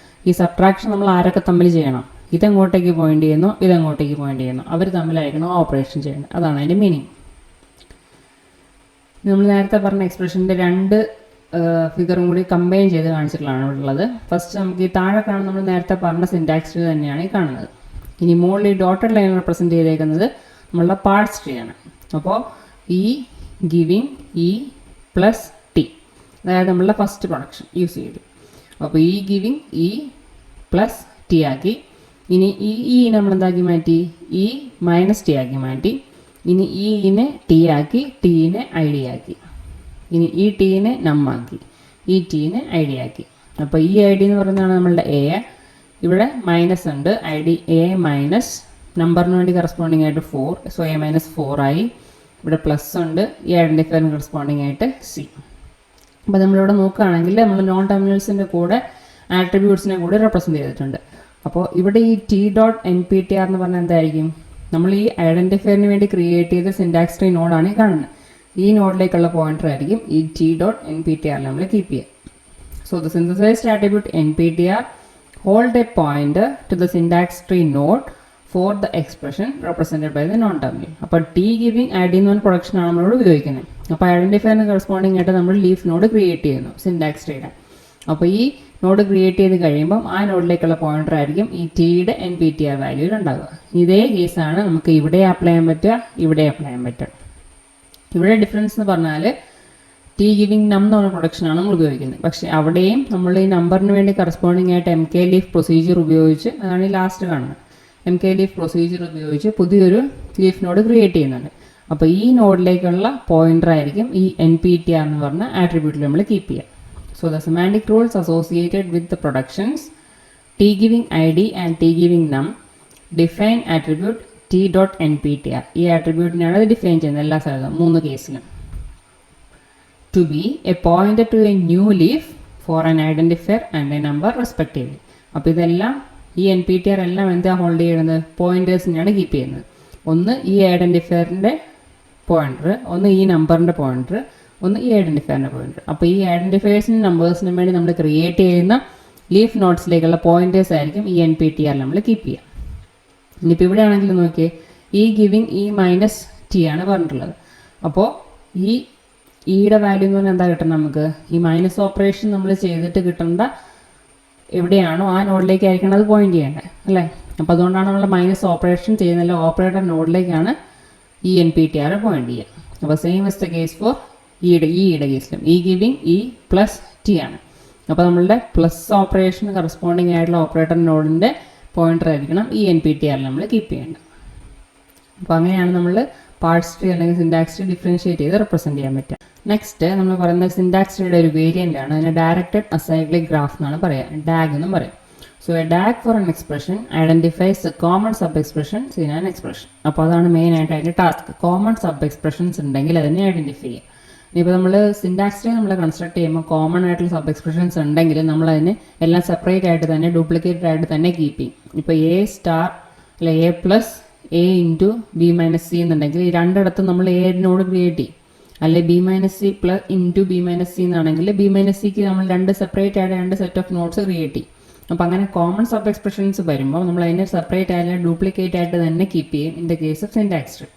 ഈ സബ്ട്രാക്ഷൻ നമ്മൾ ആരൊക്കെ തമ്മിൽ ചെയ്യണം, ഇതെങ്ങോട്ടേക്ക് പോയിന്റ് ചെയ്യുന്നു ഇതെങ്ങോട്ടേക്ക് പോയിന്റ് ചെയ്യുന്നു, അവർ തമ്മിലായിരിക്കണം ഓപ്പറേഷൻ ചെയ്യുന്നത്. അതാണ് അതിൻ്റെ മീനിങ്. നമ്മൾ നേരത്തെ പറഞ്ഞ എക്സ്പ്രഷൻ്റെ രണ്ട് ഫിഗറും കൂടി കമ്പൈൻ ചെയ്ത് കാണിച്ചിട്ടുള്ളതാണ് ഉള്ളത്. ഫസ്റ്റ് നമുക്ക് ഈ താഴെ കാണുന്ന നമ്മൾ നേരത്തെ പറഞ്ഞ സിൻടാക്സ് ട്രീ തന്നെയാണ് ഈ കാണുന്നത്. ഇനി മുകളിൽ ഈ ഡോട്ടഡ് ലൈൻ റെപ്രസെൻറ്റ് ചെയ്തേക്കുന്നത് നമ്മളുടെ പാർട്സ് ട്രീ ആണ്. അപ്പോൾ ഈ ഗിവിങ് ഇ പ്ലസ് ടി, അതായത് നമ്മളുടെ ഫസ്റ്റ് പ്രൊഡക്ഷൻ യൂസ് ചെയ്തു. അപ്പോൾ ഈ ഗിവിങ് ഇ പ്ലസ് ടി ആക്കി. ഇനി ഈ നമ്മൾ എന്താക്കി മാറ്റി, ഇ മൈനസ് ടി ആക്കി മാറ്റി. ഇനി ഇനെ ടി ആക്കി, ടീനെ ഐ ഡി ആക്കി. ഇനി ഈ ടീനെ ആക്കി, ഈ ടീനെ ഐ ഡി ആക്കി. അപ്പോൾ ഈ ഐ ഡി എന്ന് പറയുന്നതാണ് നമ്മളുടെ എ. ഇവിടെ മൈനസ് ഉണ്ട്, ഐ ഡി എ മൈനസ് നമ്പറിന് വേണ്ടി കറസ്പോണ്ടിങ് ആയിട്ട് 4, സോ എ മൈനസ് 4 ആയി. ഇവിടെ പ്ലസ് ഉണ്ട്, ഈ ഐഡൻറ്റിഫയറിന് കറസ്പോണ്ടിങ് ആയിട്ട് സി. അപ്പോൾ നമ്മളിവിടെ നോക്കുകയാണെങ്കിൽ നമ്മൾ നോൺ ടെർമിനൽസിൻ്റെ കൂടെ ആട്രിബ്യൂട്ട്സിനെ കൂടി റെപ്രസെൻറ്റ് ചെയ്തിട്ടുണ്ട്. അപ്പോൾ ഇവിടെ ഈ T.NPTR എന്ന് പറഞ്ഞാൽ എന്തായിരിക്കും, നമ്മൾ ഈ ഐഡൻറ്റിഫയറിന് വേണ്ടി ക്രിയേറ്റ് ചെയ്ത സിൻടാക്സ് ട്രീ നോഡാണ് ഈ കാണുന്നത്. ഈ നോഡിലേക്കുള്ള പോയിന്റർ ആയിരിക്കും ഈ T.NPTR നമ്മൾ കീപ്പ് ചെയ്യുക. So the synthesized attribute NPTR hold a pointer to the syntax tree node for the expression represented by the non terminal. അപ്പോൾ ടി ഗിവിങ് ഐ ഡി എന്ന് പറഞ്ഞ പ്രൊഡക്ഷനാണ് നമ്മളോട് ഉപയോഗിക്കുന്നത്. അപ്പോൾ ഐഡൻറ്റിഫയറിന് കറസ്പോണ്ടിങ് ആയിട്ട് നമ്മൾ ലീഫ് നോഡ് ക്രിയേറ്റ് ചെയ്യുന്നു സിൻടാക്സ് ട്രീയുടെ. അപ്പോൾ ഈ നോഡ് ക്രിയേറ്റ് ചെയ്ത് കഴിയുമ്പം ആ നോഡിലേക്കുള്ള പോയിന്റർ ആയിരിക്കും ഈ ടിയുടെ NPTR വാല്യൂയിൽ ഉണ്ടാകുക. ഇതേ കേസാണ് നമുക്ക് ഇവിടെ അപ്ലൈ ചെയ്യാൻ പറ്റുക, ഇവിടെ അപ്ലൈ ചെയ്യാൻ പറ്റുക. ഇവിടെ ഡിഫറൻസ് എന്ന് പറഞ്ഞാൽ ടി ഗിവിങ് നം എന്ന് പറഞ്ഞ പ്രൊഡക്ഷനാണ് നമ്മൾ ഉപയോഗിക്കുന്നത്. പക്ഷേ അവിടെയും നമ്മൾ ഈ നമ്പറിന് വേണ്ടി കറസ്പോണ്ടിങ് ആയിട്ട് MK ലീഫ് പ്രൊസീജിയർ ഉപയോഗിച്ച്, അതാണ് ഈ ലാസ്റ്റ് കാണുന്നത്, MK ലീഫ് പ്രൊസീജിയർ ഉപയോഗിച്ച് പുതിയൊരു ലീഫ് നോഡ് ക്രിയേറ്റ് ചെയ്യുന്നുണ്ട്. അപ്പോൾ ഈ നോഡിലേക്കുള്ള പോയിന്റർ ആയിരിക്കും ഈ NPTR എന്ന് പറഞ്ഞ ആട്രിബ്യൂട്ടിൽ നമ്മൾ കീപ്പ് ചെയ്യുക. So the semantic rules associated with the productions T giving ID and T giving num define attribute T.NPTR. ഈ ആട്രിബ്യൂട്ടിനാണ് അത് ഡിഫൈൻ ചെയ്യുന്നത് എല്ലാ സ്ഥലത്തും, 3 കേസിലും. To be a pointer to a new leaf for an identifier and a number respectively. അപ്പോൾ ഇതെല്ലാം ഈ NPTR എല്ലാം എന്താ ഹോൾഡ് ചെയ്യുന്നത്, പോയിന്റേഴ്സിനെയാണ് കീപ്പ് ചെയ്യുന്നത്. ഒന്ന് ഈ ഐഡൻറ്റിഫയറിൻ്റെ പോയിന്റർ, ഒന്ന് ഈ നമ്പറിൻ്റെ പോയിന്റർ, ഒന്ന് ഈ ഐഡൻറ്റിഫയറിൻ്റെ പോയിന്റർ. അപ്പോൾ ഈ ഐഡൻറ്റിഫയേഴ്സിനും നമ്പേഴ്സിനും വേണ്ടി നമ്മൾ ക്രിയേറ്റ് ചെയ്യുന്ന ലീഫ് നോട്ട്സിലേക്കുള്ള പോയിന്റേഴ്സ് ആയിരിക്കും ഈ NPTR നമ്മൾ കീപ്പ് ചെയ്യുക. ഇനിയിപ്പോൾ ഇവിടെ ആണെങ്കിൽ നോക്കിയേ, ഈ ഗിവിങ് ഇ മൈനസ് ടി ആണ് പറഞ്ഞിട്ടുള്ളത്. അപ്പോൾ ഈ ഇയുടെ വാല്യൂ എന്ന് പറഞ്ഞാൽ എന്താ കിട്ടുന്നത് നമുക്ക്, ഈ മൈനസ് ഓപ്പറേഷൻ നമ്മൾ ചെയ്തിട്ട് കിട്ടേണ്ട എവിടെയാണോ ആ നോഡിലേക്കായിരിക്കണം അത് പോയിന്റ് ചെയ്യേണ്ടത് അല്ലേ. അപ്പോൾ അതുകൊണ്ടാണ് നമ്മൾ മൈനസ് ഓപ്പറേഷൻ ചെയ്യുന്നില്ല, ഓപ്പറേറ്റർ നോഡിലേക്കാണ് ഈ NPTR പോയിന്റ് ചെയ്യുക. അപ്പോൾ same is the case for ഇയുടെ കേസിലും ഗിവിങ് ഇ പ്ലസ് ടി ആണ്. അപ്പോൾ നമ്മളുടെ പ്ലസ് ഓപ്പറേഷൻ കറസ്പോണ്ടിങ് ആയിട്ടുള്ള ഓപ്പറേറ്റർ നോഡിൻ്റെ പോയിന്റർ ആയിരിക്കണം ഈ NPTR നമ്മൾ കീപ്പ് ചെയ്യേണ്ടത്. അപ്പോൾ അങ്ങനെയാണ് നമ്മൾ പാർട്സ് ട്രീ അല്ലെങ്കിൽ സിൻടാക്സ് ട്രീ ഡിഫറൻഷിയേറ്റ് ചെയ്ത് റെപ്രസെൻറ്റ് ചെയ്യാൻ പറ്റുക. നെക്സ്റ്റ് നമ്മൾ പറയുന്നത് സിൻടാക്സ് ട്രീയുടെ ഒരു വേരിയൻ്റ് ആണ്. അതിന് ഡയറക്റ്റഡ് അസൈക്ലിക് ഗ്രാഫ് എന്നാണ് പറയുക, ഡാഗ് എന്നും പറയും. So a DAG for an expression identifies the common sub expressions in an expression. അപ്പോൾ അതാണ് മെയിനായിട്ട് അതിൻ്റെ ടാസ്ക്. കോമൺ സബ് എക്സ്പ്രഷൻസ് ഉണ്ടെങ്കിൽ അതിനെ ഐഡൻറ്റിഫൈ ചെയ്യുക. ഇപ്പോൾ നമ്മൾ സിൻടാക്സ് ട്രീ നമ്മൾ കൺസ്ട്രക്ട് ചെയ്യുമ്പോൾ കോമൺ ആയിട്ടുള്ള സബ് എക്സ്പ്രഷൻസ് ഉണ്ടെങ്കിൽ നമ്മളതിനെ എല്ലാം സെപ്പറേറ്റ് ആയിട്ട് തന്നെ ഡ്യൂപ്ലിക്കേറ്റഡ് ആയിട്ട് തന്നെ കീപ്പ് ചെയ്യും. ഇപ്പോൾ എ സ്റ്റാർ അല്ലെ A plus A into B minus C എന്നുണ്ടെങ്കിൽ ഈ രണ്ടിടത്തും നമ്മൾ നോഡ് ക്രിയേറ്റ് ചെയ്യും. അല്ലെ B minus C plus into B minus C എന്നാണെങ്കിൽ ബി മൈനസ് സിക്ക് നമ്മൾ രണ്ട് സെപ്പറേറ്റ് ആയിട്ട് രണ്ട് സെറ്റ് ഓഫ് നോട്ട്സ് ക്രിയേറ്റ് ചെയ്യും. അപ്പോൾ അങ്ങനെ കോമൺ സബ് എക്സ്പ്രഷൻസ് വരുമ്പോൾ നമ്മൾ അതിനെ സെപ്പറേറ്റ് ആയിട്ട് ഡ്യൂപ്ലിക്കേറ്റ് ആയിട്ട് തന്നെ കീപ്പ് ചെയ്യും in the case of syntax tree.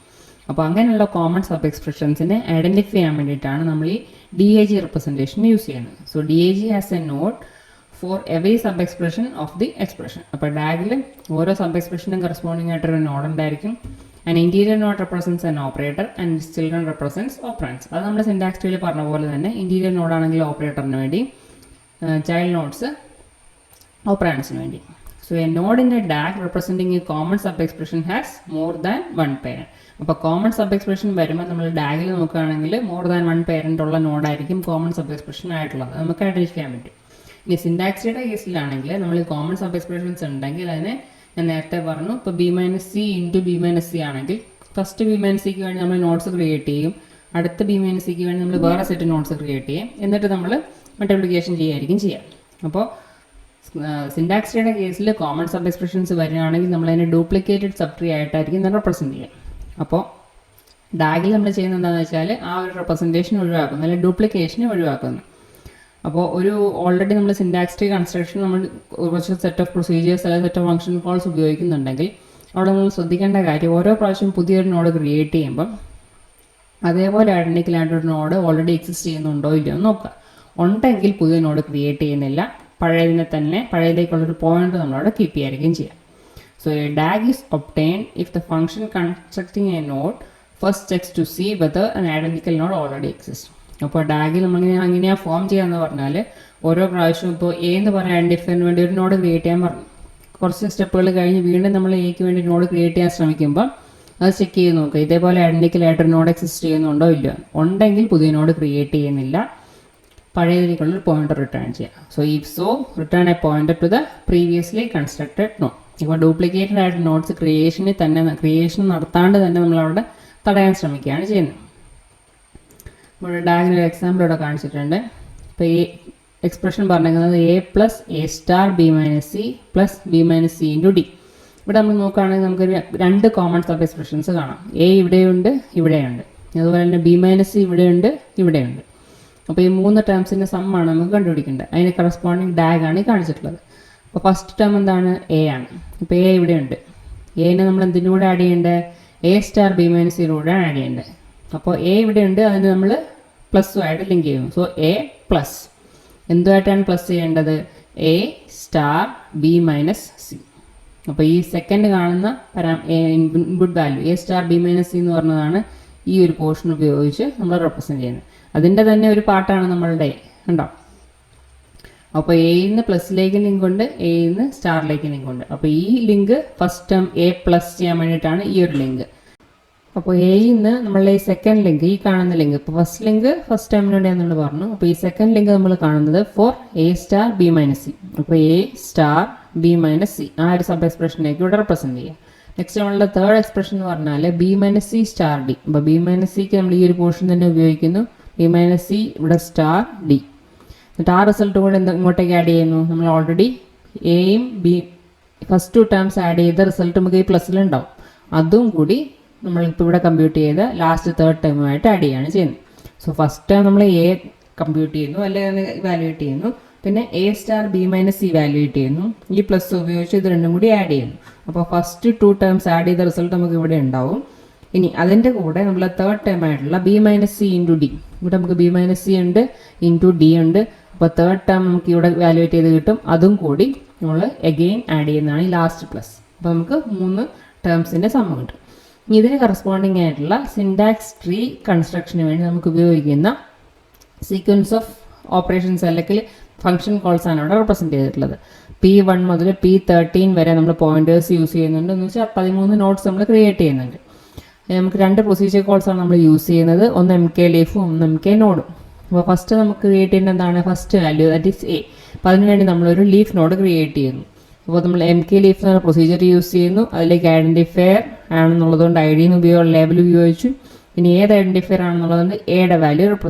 അപ്പോൾ അങ്ങനെയുള്ള കോമൺ സബ് എക്സ്പ്രഷൻസിനെ ഐഡൻറ്റിഫൈ ചെയ്യാൻ വേണ്ടിയിട്ടാണ് നമ്മൾ ഈ DAG റെപ്രസെൻറ്റേഷൻ യൂസ് ചെയ്യുന്നത്. So DAG as A node for every sub expression of the expression. അപ്പോൾ ഡാഗിൽ ഓരോ സബ് എക്സ്പ്രഷനും കറസ്പോണ്ടിങ് ആയിട്ടൊരു നോഡ് ഉണ്ടായിരിക്കും. And interior node represents an operator and children represents operands. അത് നമ്മുടെ സിൻടാക്സ് ട്രീയിൽ പറഞ്ഞ പോലെ തന്നെ ഇൻറ്റീരിയർ നോഡാണെങ്കിൽ ഓപ്പറേറ്ററിന് വേണ്ടി, ചൈൽഡ് നോഡ്സ് ഓപ്പറാൻസിന് വേണ്ടി. So A node in A ഡാഗ് representing A common sub expression has more than one parent. അപ്പോൾ കോമൺ സബ് എക്സ്പ്രഷൻ വരുമ്പോൾ നമ്മൾ ഡാഗിൽ നോക്കുകയാണെങ്കിൽ മോർ ദാൻ വൺ പേരൻ്റ് ഉള്ള നോഡായിരിക്കും കോമൺ സബ് എക്സ്പ്രഷൻ ആയിട്ടുള്ളത്. നമുക്ക് ഐഡൻറ്റിഫൈ ചെയ്യാൻ പറ്റും. ഇനി സിൻടാക്സ് ട്രീയുടെ കേസിലാണെങ്കിൽ നമ്മൾ കോമൺ സബ് എക്സ്പ്രഷൻസ് ഉണ്ടെങ്കിൽ അതിനെ ഞാൻ നേരത്തെ പറഞ്ഞു. ഇപ്പോൾ B minus C into B minus C ആണെങ്കിൽ ഫസ്റ്റ് ബി മൈനസ് സിക്ക് വേണ്ടി നമ്മൾ നോട്ട്സ് ക്രിയേറ്റ് ചെയ്യും, അടുത്ത ബി മൈനസ് സിക്ക് വേണ്ടി നമ്മൾ വേറെ സെറ്റ് നോട്ട്സ് ക്രിയേറ്റ് ചെയ്യും, എന്നിട്ട് നമ്മൾ മൾട്ടിപ്ലിക്കേഷൻ ചെയ്യുകയായിരിക്കും ചെയ്യാം. അപ്പോൾ സിൻടാക്സ് ട്രീയുടെ കേസിൽ കോമൺ സബ് എക്സ്പ്രഷൻസ് വരികയാണെങ്കിൽ നമ്മൾ അതിനെ ഡ്യൂപ്ലിക്കേറ്റഡ് സബ് ട്രീ ആയിട്ടായിരിക്കും നമ്മൾ റെപ്രസെൻറ്റ് ചെയ്യുക. അപ്പോൾ ഡാഗിൽ നമ്മൾ ചെയ്യുന്നത് എന്താണെന്ന് വെച്ചാൽ ആ ഒരു റെപ്രസെൻറ്റേഷൻ ഒഴിവാക്കുന്നു, അല്ലെങ്കിൽ ഡ്യൂപ്ലിക്കേഷനെ ഒഴിവാക്കുന്നു. അപ്പോൾ ഒരു ഓൾറെഡി നമ്മൾ സിൻടാക്സ് ട്രീ കൺസ്ട്രക്ഷൻ നമ്മൾ കുറച്ച് സെറ്റ് ഓഫ് പ്രൊസീജിയേഴ്സ് അല്ലെങ്കിൽ സെറ്റ് ഓഫ് ഫംഗ്ഷൻ കോൾസ് ഉപയോഗിക്കുന്നുണ്ടെങ്കിൽ അവിടെ നമ്മൾ ശ്രദ്ധിക്കേണ്ട കാര്യം ഓരോ പ്രാവശ്യം പുതിയൊരു നോഡ് ക്രിയേറ്റ് ചെയ്യുമ്പം അതേപോലെ ഐഡൻറ്റിക്കൽ ആയിട്ടൊരു നോഡ് ഓൾറെഡി എക്സിസ്റ്റ് ചെയ്യുന്നുണ്ടോ ഇല്ലയോ എന്ന് നോക്കുക. ഉണ്ടെങ്കിൽ പുതിയ നോഡ് ക്രിയേറ്റ് ചെയ്യുന്നില്ല, പഴയതിനെ തന്നെ പഴയതിലേക്കുള്ളൊരു പോയിന്റ് നമ്മളവിടെ കീപ്പ് ചെയ്യായിരിക്കും ചെയ്യുക. So a DAG is obtained if the function constructing a node first checks to see whether an identical node already exists. അപ്പോൾ ഡാഗിൽ നമ്മൾ അങ്ങനെയാണ് ഫോം ചെയ്യാന്ന് പറഞ്ഞാൽ ഓരോ പ്രാവശ്യവും ഇപ്പോൾ എ എന്ന് പറയാൻ ഐഡൻറ്റിഫൈന് വേണ്ടി ഒരു നോഡ് ക്രിയേറ്റ് ചെയ്യാൻ പറഞ്ഞു. കുറച്ച് സ്റ്റെപ്പുകൾ കഴിഞ്ഞ് വീണ്ടും നമ്മൾ എക്ക് വേണ്ടി നോഡ് ക്രിയേറ്റ് ചെയ്യാൻ ശ്രമിക്കുമ്പോൾ അത് ചെക്ക് ചെയ്ത് നോക്കുക, ഇതേപോലെ ഐഡൻറ്റിക്കൽ ആയിട്ടൊരു നോഡ് എക്സിസ്റ്റ് ചെയ്യുന്നുണ്ടോ ഇല്ലയോ. ഉണ്ടെങ്കിൽ പുതിയ നോഡ് ക്രിയേറ്റ് ചെയ്യുന്നില്ല, പഴയതിലേക്കുള്ളൊരു പോയിന്റർ റിട്ടേൺ ചെയ്യുക. So if so return a pointer to the previously constructed node. ഇപ്പോൾ ഡ്യൂപ്ലിക്കേറ്റഡ് ആയിട്ട് നോട്ട്സ് ക്രിയേഷൻ നടത്താണ്ട് തന്നെ നമ്മളവിടെ തടയാൻ ശ്രമിക്കുകയാണ് ചെയ്യുന്നത്. ഇവിടെ ഡാഗിനൊരു എക്സാമ്പിൾ ഇവിടെ കാണിച്ചിട്ടുണ്ട്. ഇപ്പോൾ ഈ എക്സ്പ്രഷൻ പറഞ്ഞിരിക്കുന്നത് A plus A star B minus C plus B minus C into D. ഇവിടെ നമ്മൾ നോക്കുകയാണെങ്കിൽ നമുക്ക് രണ്ട് കോമൺ സബ് എക്സ്പ്രഷൻസ് കാണാം. എ ഇവിടെയുണ്ട്, ഇവിടെയുണ്ട്. അതുപോലെ തന്നെ ബി മൈനസ് സി ഇവിടെയുണ്ട്, ഇവിടെയുണ്ട്. അപ്പോൾ ഈ മൂന്ന് ടേംസിൻ്റെ സമ്മാണ് നമുക്ക് കണ്ടുപിടിക്കേണ്ടത്. അതിന് കറസ്പോണ്ടിങ് ഡാഗാണ് ഈ കാണിച്ചിട്ടുള്ളത്. അപ്പോൾ ഫസ്റ്റ് ടേം എന്താണ്? എ ആണ്. ഇപ്പോൾ എ ഇവിടെയുണ്ട്. എനെ നമ്മൾ എന്തിൻ്റെ കൂടെ ആഡ് ചെയ്യേണ്ടത്? എ സ്റ്റാർ ബി മൈനസ് സിയിലൂടെ ആഡ് ചെയ്യേണ്ടത്. അപ്പോൾ എ ഇവിടെയുണ്ട്, അതിന് നമ്മൾ പ്ലസ്സുമായിട്ട് ലിങ്ക് ചെയ്യുന്നു. സോ എ പ്ലസ് എന്തുമായിട്ടാണ് പ്ലസ് ചെയ്യേണ്ടത്? A star B minus C. അപ്പോൾ ഈ സെക്കൻഡ് കാണുന്ന input value A star B minus C എന്ന് പറഞ്ഞതാണ് ഈ ഒരു പോർഷൻ ഉപയോഗിച്ച് നമ്മൾ റെപ്രസെൻറ്റ് ചെയ്യുന്നത്. അതിൻ്റെ തന്നെ ഒരു പാർട്ടാണ് നമ്മളുടെ ഉണ്ടോ. അപ്പോൾ എയിൽ നിന്ന് പ്ലസ്സിലേക്ക് ലിങ്ക് ഉണ്ട്, എയിൽ നിന്ന് സ്റ്റാറിലേക്ക് ലിങ്ക് ഉണ്ട്. അപ്പോൾ ഈ link first term A plus ചെയ്യാൻ വേണ്ടിയിട്ടാണ് ഈ ഒരു ലിങ്ക്. അപ്പോൾ എയിൽ നിന്ന് നമ്മളുടെ ഈ സെക്കൻഡ് ലിങ്ക്, ഈ കാണുന്ന ലിങ്ക്, ഇപ്പോൾ ഫസ്റ്റ് ലിങ്ക് ഫസ്റ്റ് ടേമിന് വേണ്ടിയാണെന്ന് പറഞ്ഞു. അപ്പോൾ ഈ സെക്കൻഡ് ലിങ്ക് നമ്മൾ കാണുന്നത് for A star B minus C. അപ്പോൾ A star B minus C ആ ഒരു സബ് എക്സ്പ്രഷനിലേക്ക് ഇവിടെ റെപ്രസെൻറ്റ് ചെയ്യുക. നെക്സ്റ്റ് നമ്മളുടെ തേർഡ് എക്സ്പ്രഷൻ എന്ന് പറഞ്ഞാൽ B minus C star D. അപ്പോൾ ബി മൈനസ് സിക്ക് നമ്മൾ ഈ ഒരു പോർഷൻ തന്നെ ഉപയോഗിക്കുന്നു. ബി മൈനസ് സി ഇവിടെ സ്റ്റാർ ഡി. എന്നിട്ട് ആ റിസൾട്ട് കൂടെ ഇങ്ങോട്ടേക്ക് ആഡ് ചെയ്യുന്നു. നമ്മൾ ഓൾറെഡി എയും B first two terms add ചെയ്ത റിസൾട്ട് നമുക്ക് ഈ പ്ലസ്സിലുണ്ടാവും. അതും കൂടി നമ്മളിപ്പോൾ ഇവിടെ കമ്പ്യൂട്ട് ചെയ്ത് ലാസ്റ്റ് തേർഡ് ടേമുമായിട്ട് ആഡ് ചെയ്യുകയാണ് ചെയ്യുന്നത്. സോ ഫസ്റ്റ് ടേം നമ്മൾ എ കമ്പ്യൂട്ട് ചെയ്യുന്നു, അല്ലെങ്കിൽ വാല്യൂവേറ്റ് ചെയ്യുന്നു. പിന്നെ A star B minus C evaluate ചെയ്യുന്നു. ഈ പ്ലസ് ഉപയോഗിച്ച് ഇത് രണ്ടും കൂടി ആഡ് ചെയ്യുന്നു. അപ്പോൾ ഫസ്റ്റ് ടു ടേംസ് ആഡ് ചെയ്ത റിസൾട്ട് നമുക്ക് ഇവിടെ ഉണ്ടാവും. ഇനി അതിൻ്റെ കൂടെ നമ്മൾ തേർഡ് ടേം ആയിട്ടുള്ള B minus C into D, ഇവിടെ നമുക്ക് ബി മൈനസ് സി ഉണ്ട്, ഇൻറ്റു ഡി ഉണ്ട്. അപ്പോൾ തേർഡ് ടേം നമുക്ക് ഇവിടെ വാലുവേറ്റ് ചെയ്ത് കിട്ടും. അതും കൂടി നമ്മൾ എഗെയിൻ ആഡ് ചെയ്യുന്നതാണ് ഈ ലാസ്റ്റ് പ്ലസ്. അപ്പോൾ നമുക്ക് 3 ടേംസിൻ്റെ സമ്മ കിട്ടും. ഇതിന് കറസ്പോണ്ടിങ് ആയിട്ടുള്ള സിൻടാക്സ് ട്രീ കൺസ്ട്രക്ഷന് വേണ്ടി നമുക്ക് ഉപയോഗിക്കുന്ന സീക്വൻസ് ഓഫ് ഓപ്പറേഷൻസ് അല്ലെങ്കിൽ ഫംഗ്ഷൻ കോൾസ് ആണ് അവിടെ റെപ്രസെൻറ്റ് ചെയ്തിട്ടുള്ളത്. P1 മുതൽ P13 വരെ നമ്മൾ പോയിന്റേഴ്സ് യൂസ് ചെയ്യുന്നുണ്ട്. എന്ന് വെച്ചാൽ 13 നോട്ട്സ് നമ്മൾ ക്രിയേറ്റ് ചെയ്യുന്നുണ്ട്. നമുക്ക് 2 പ്രൊസീജിയർ കോൾസാണ് നമ്മൾ യൂസ് ചെയ്യുന്നത്. ഒന്ന് MK ലീഫും ഒന്ന് MK നോഡും. അപ്പോൾ ഫസ്റ്റ് നമുക്ക് ക്രിയേറ്റ് ചെയ്യുന്ന എന്താണ്, first value that is A. അപ്പോൾ അതിനുവേണ്ടി നമ്മളൊരു ലീഫ് നോഡ് ക്രിയേറ്റ് ചെയ്യുന്നു. അപ്പോൾ നമ്മൾ MK ലീഫ് എന്ന പ്രൊസീജിയർ യൂസ് ചെയ്യുന്നു. അതിലേക്ക് ഐഡൻറ്റിഫയർ ആണെന്നുള്ളതുകൊണ്ട് ID എന്ന് ലേബൽ ഉപയോഗിച്ചു. ഇനി ഏത് ഐഡൻറ്റിഫയർ ആണെന്നുള്ളതുകൊണ്ട് എയുടെ വാല്യൂ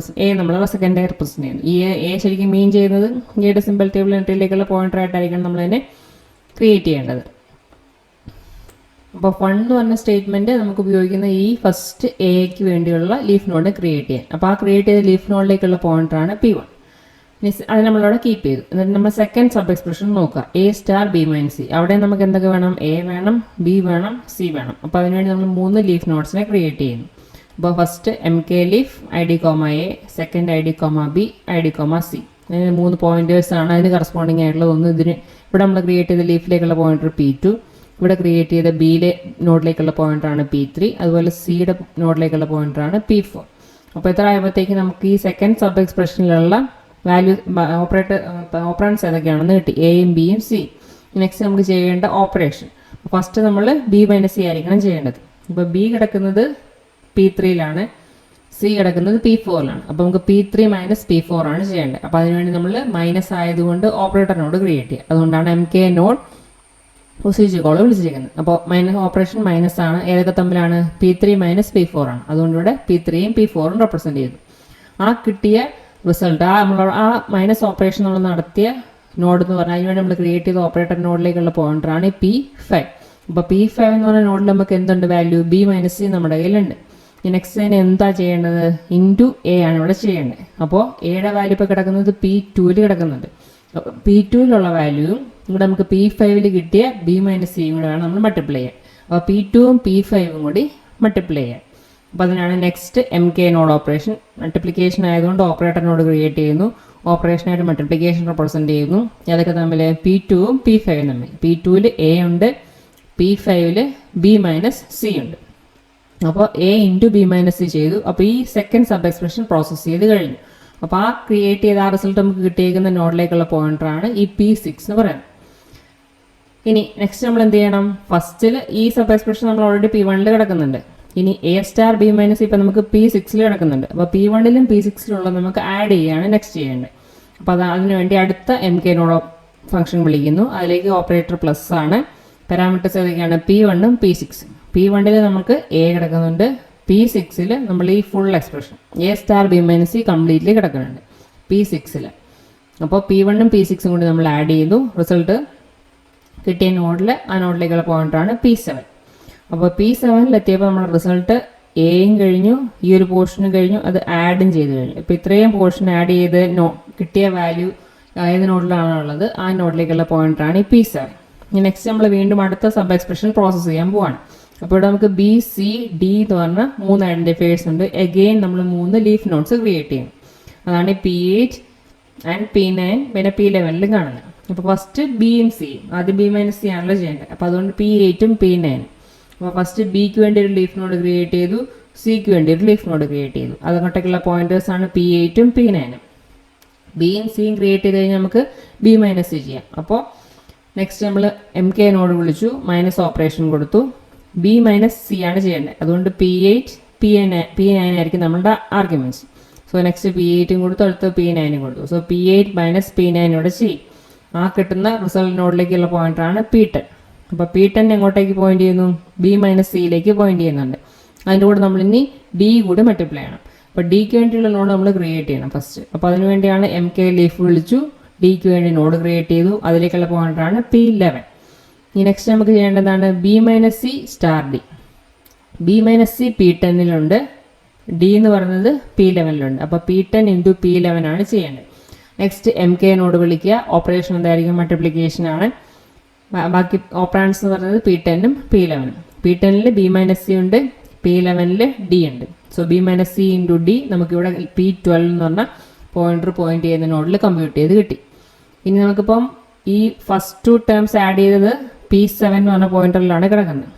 എ നമ്മൾ സെക്കൻഡ് റെപ്രസെൻറ്റ് ചെയ്യുന്നു. ഈ എ ശരിക്കും മീൻ ചെയ്യുന്നത് എയുടെ സിമ്പിൾ ടേബിൾ എൻട്രിയിലേക്കുള്ള പോയിന്റർ ആയിട്ടായിരിക്കണം നമ്മൾ അതിനെ ക്രിയേറ്റ് ചെയ്യേണ്ടത്. അപ്പോൾ ഫൺ എന്ന് പറഞ്ഞ സ്റ്റേറ്റ്മെൻറ്റ് നമുക്ക് ഉപയോഗിക്കുന്ന ഈ ഫസ്റ്റ് എക്ക് വേണ്ടിയുള്ള ലീഫ് നോഡ് ക്രിയേറ്റ് ചെയ്യാൻ. അപ്പോൾ ആ ക്രിയേറ്റ് ചെയ്ത ലീഫ് നോഡിലേക്കുള്ള പോയിന്ററാണ് P1. അത് നമ്മളവിടെ കീപ്പ് ചെയ്തു. എന്നിട്ട് നമ്മൾ സെക്കൻഡ് സബ് എക്സ്പ്രഷൻ നോക്കുക, A*B-C. അവിടെ നമുക്ക് എന്തൊക്കെ വേണം, A വേണം, B വേണം, C വേണം. അപ്പോൾ അതിനുവേണ്ടി നമ്മൾ 3 ലീഫ് നോട്ട്സിനെ ക്രിയേറ്റ് ചെയ്യുന്നു. അപ്പോൾ first MK leaf ID, A, second ID, B, ID, C. അതിന് 3 പോയിന്റേഴ്സാണ്. അതിന് കറസ്പോണ്ടിങ് ആയിട്ടുള്ളത് ഒന്ന് ഇതിന് ഇവിടെ നമ്മൾ ക്രിയേറ്റ് ചെയ്ത ലീഫിലേക്കുള്ള പോയിന്റർ P2, ഇവിടെ ക്രിയേറ്റ് ചെയ്ത ബിയിലെ നോഡിലേക്കുള്ള പോയിന്ററാണ് P3, അതുപോലെ സിയുടെ നോഡിലേക്കുള്ള പോയിന്ററാണ് P4. അപ്പോൾ ഇത്ര ആയപ്പോഴത്തേക്ക് നമുക്ക് ഈ സെക്കൻഡ് സബ് എക്സ്പ്രഷനിലുള്ള വാല്യൂ ഓപ്പറേൻസ് ഏതൊക്കെയാണെന്ന് കിട്ടി, എയും ബിയും സി. നെക്സ്റ്റ് നമുക്ക് ചെയ്യേണ്ട ഓപ്പറേഷൻ ഫസ്റ്റ് നമ്മൾ B-C ആയിരിക്കണം ചെയ്യേണ്ടത്. ഇപ്പോൾ ബി കിടക്കുന്നത് P3യിലാണ്, സി കിടക്കുന്നത് P4ലാണ്. അപ്പോൾ നമുക്ക് P3 - P4 ആണ് ചെയ്യേണ്ടത്. അപ്പോൾ അതിനുവേണ്ടി നമ്മൾ മൈനസ് ആയതുകൊണ്ട് ഓപ്പറേറ്റർ നോഡ് ക്രിയേറ്റ് ചെയ്യുക. അതുകൊണ്ടാണ് MK നോഡ് പ്രൊസീജിയർ കോൾ വിളിച്ചിരിക്കുന്നത്. അപ്പോൾ ഓപ്പറേഷൻ മൈനസ് ആണ്. ഏതൊക്കെ തമ്മിലാണ്, P3 - P4 ആണ്. അതുകൊണ്ട് ഇവിടെ P3യും P4ഉം റെപ്രസെൻറ്റ് ചെയ്തു. ആ കിട്ടിയ റിസൾട്ട് ആ മൈനസ് ഓപ്പറേഷൻ നമ്മൾ നടത്തിയ നോഡ് എന്ന് പറഞ്ഞാൽ അതിനുവേണ്ടി നമ്മൾ ക്രിയേറ്റ് ചെയ്ത ഓപ്പറേറ്റർ നോഡിലേക്കുള്ള പോയിന്ററാണ് P5. അപ്പോൾ P5 എന്ന് പറഞ്ഞ നോഡിൽ നമുക്ക് എന്തുണ്ട്, വാല്യൂ B-C നമ്മുടെ കയ്യിലുണ്ട്. നെക്സ്റ്റ് അതിന് എന്താ ചെയ്യേണ്ടത്, ഇൻറ്റു A ആണ് ഇവിടെ ചെയ്യേണ്ടത്. അപ്പോൾ എയുടെ വാല്യൂ ഇപ്പോൾ കിടക്കുന്നത് P2ൽ കിടക്കുന്നുണ്ട്. P2ലുള്ള വാല്യൂവും ഇവിടെ നമുക്ക് P5ൽ കിട്ടിയ B-Cയും കൂടെ വേണം നമ്മൾ മൾട്ടിപ്ലൈ ചെയ്യാൻ. അപ്പോൾ P2ഉം P5ഉം കൂടി മൾട്ടിപ്ലൈ ചെയ്യാൻ. അപ്പോൾ അതിനാണ് next MK node operation. Multiplication ആയതുകൊണ്ട് ഓപ്പറേറ്റർ നോഡ് ക്രിയേറ്റ് ചെയ്യുന്നു. ഓപ്പറേഷനായിട്ട് മൾട്ടിപ്ലിക്കേഷൻ റെപ്രസെൻറ്റ് ചെയ്യുന്നു. ഏതൊക്കെ തമ്മിൽ, P2ഉം P5ഉം തമ്മിൽ. P2ൽ A ഉണ്ട്, P5ൽ B-C ഉണ്ട്. അപ്പോൾ A × B-C ചെയ്തു. അപ്പോൾ ഈ സെക്കൻഡ് സബ് എക്സ്പ്രഷൻ പ്രോസസ്സ് ചെയ്ത് കഴിഞ്ഞു. അപ്പോൾ ആ ക്രിയേറ്റ് ചെയ്ത ആ റിസൾട്ട് നമുക്ക് കിട്ടിയേക്കുന്ന നോഡിലേക്കുള്ള പോയിന്ററാണ് ഈ P6 എന്ന് പറയുന്നത്. ഇനി നെക്സ്റ്റ് നമ്മൾ എന്ത് ചെയ്യണം, ഫസ്റ്റിൽ ഈ സബ് എക്സ്പ്രഷൻ നമ്മൾ ഓൾറെഡി P1ൽ കിടക്കുന്നുണ്ട്. ഇനി A*B-C ഇപ്പം നമുക്ക് P6ൽ കിടക്കുന്നുണ്ട്. അപ്പോൾ P1ലും P6ലുള്ള നമുക്ക് ആഡ് ചെയ്യുകയാണ് നെക്സ്റ്റ് ചെയ്യേണ്ടത്. അപ്പോൾ അതിനുവേണ്ടി അടുത്ത MK നോഡ് ഫംഗ്ഷൻ വിളിക്കുന്നു. അതിലേക്ക് ഓപ്പറേറ്റർ പ്ലസ് ആണ്. പാരാമീറ്റേഴ്സ് ഏതൊക്കെയാണ്, P1ഉം P6ഉം. P1ൽ നമുക്ക് A കിടക്കുന്നുണ്ട്, P6ൽ നമ്മൾ ഈ ഫുൾ എക്സ്പ്രഷൻ A*B-C കംപ്ലീറ്റ്ലി കിടക്കുന്നുണ്ട് P6ൽ. അപ്പോൾ P1ഉം P6ഉം കൂടി നമ്മൾ ആഡ് ചെയ്തു. റിസൾട്ട് കിട്ടിയ നോഡിൽ ആ നോഡിലേക്കുള്ള പോയിന്റാണ് P7. അപ്പോൾ P7ൽ എത്തിയപ്പോൾ നമ്മുടെ റിസൾട്ട് എയും കഴിഞ്ഞു, ഈ ഒരു പോർഷനും കഴിഞ്ഞു, അത് ആഡും ചെയ്ത് കഴിഞ്ഞു. ഇപ്പോൾ ഇത്രയും പോർഷൻ ആഡ് ചെയ്ത് കിട്ടിയ വാല്യൂ ഏത് നോഡിലാണോ ഉള്ളത് ആ നോഡിലേക്കുള്ള പോയിന്റാണ് ഈ P7. ഇനി നെക്സ്റ്റ് നമ്മൾ വീണ്ടും അടുത്ത സബ് എക്സ്പ്രഷൻ പ്രോസസ്സ് ചെയ്യാൻ പോവാണ്. അപ്പോൾ ഇവിടെ നമുക്ക് B-C-D എന്ന് പറഞ്ഞ 3 ഐഡൻറ്റിഫയേഴ്സ് ഉണ്ട്. എഗെയിൻ നമ്മൾ 3 ലീഫ് നോട്ട്സ് ക്രിയേറ്റ് ചെയ്യും. അതാണ് P8 ആൻഡ് P9 പിന്നെ P11ലും കാണുന്നത്. അപ്പോൾ ഫസ്റ്റ് ബിയും സിയും, ആദ്യം B-C ആണല്ലോ ചെയ്യേണ്ടത്. അപ്പോൾ അതുകൊണ്ട് P8ഉം P9. അപ്പോൾ ഫസ്റ്റ് ബിക്ക് വേണ്ടി ഒരു ലീഫ് നോഡ് ക്രിയേറ്റ് ചെയ്തു, സിക്ക് വേണ്ടി ഒരു ലീഫ് നോഡ് ക്രിയേറ്റ് ചെയ്തു. അതങ്ങോട്ടേക്കുള്ള പോയിന്റേഴ്സാണ് P8ഉം P9ഉം. ബിയും സിയും ക്രിയേറ്റ് ചെയ്ത് കഴിഞ്ഞാൽ നമുക്ക് B-C ചെയ്യാം. അപ്പോൾ നെക്സ്റ്റ് നമ്മൾ MK നോഡ് വിളിച്ചു, മൈനസ് ഓപ്പറേഷൻ കൊടുത്തു. B-C ആണ് ചെയ്യേണ്ടത്. അതുകൊണ്ട് P8 P9 ആയിരിക്കും നമ്മളുടെ ആർഗ്യുമെൻറ്റ്സ്. സോ നെക്സ്റ്റ് P8ഉം കൊടുത്തു, അടുത്ത് P9ഉം കൊടുത്തു. സോ P8 - P9 ഇവിടെ ചെയ്യും. ആ കിട്ടുന്ന റിസൾട്ട് നോഡിലേക്കുള്ള പോയിന്റാണ് P10. അപ്പോൾ P10 എങ്ങോട്ടേക്ക് പോയിന്റ് ചെയ്യുന്നു, B-Cയിലേക്ക് പോയിന്റ് ചെയ്യുന്നുണ്ട്. അതിൻ്റെ കൂടെ നമ്മൾ ഇനി D കൂടി മൾട്ടിപ്ലൈ ചെയ്യണം. അപ്പോൾ Dക്ക് വേണ്ടിയുള്ള നോഡ് നമ്മൾ ക്രിയേറ്റ് ചെയ്യണം ഫസ്റ്റ്. അപ്പോൾ അതിനുവേണ്ടിയാണ് MK ലീഫ് വിളിച്ചു, Dക്ക് വേണ്ടി നോഡ് ക്രിയേറ്റ് ചെയ്തു. അതിലേക്കുള്ള പോയിന്റാണ് P11. ഈ നെക്സ്റ്റ് നമുക്ക് ചെയ്യേണ്ടതാണ് B-C*D. B-C P10ലുണ്ട്, D എന്ന് പറയുന്നത് P11ലുണ്ട്. അപ്പോൾ P10 × P11 ആണ് ചെയ്യേണ്ടത്. നെക്സ്റ്റ് MK നോഡ് വിളിക്കുക. ഓപ്പറേഷൻ എന്തായിരിക്കും, മൾട്ടിപ്ലിക്കേഷൻ ആണ്. ബാക്കി ഓപ്പറാൻസ് എന്ന് പറയുന്നത് P10ഉം P11ഉം. P10ൽ B-C ഉണ്ട്, P11ൽ D ഉണ്ട്. സോ B-C × D നമുക്കിവിടെ P12 എന്ന് പറഞ്ഞാൽ പോയിൻ്റർ പോയിൻ്റ് ചെയ്യുന്ന നോഡിൽ കമ്പ്യൂട്ട് ചെയ്ത് കിട്ടി. ഇനി നമുക്കിപ്പം ഈ ഫസ്റ്റ് 2 ടേംസ് ആഡ് ചെയ്തത് P7 എന്ന് പറഞ്ഞ പോയിൻ്ററിലാണ് കിടക്കുന്നത്.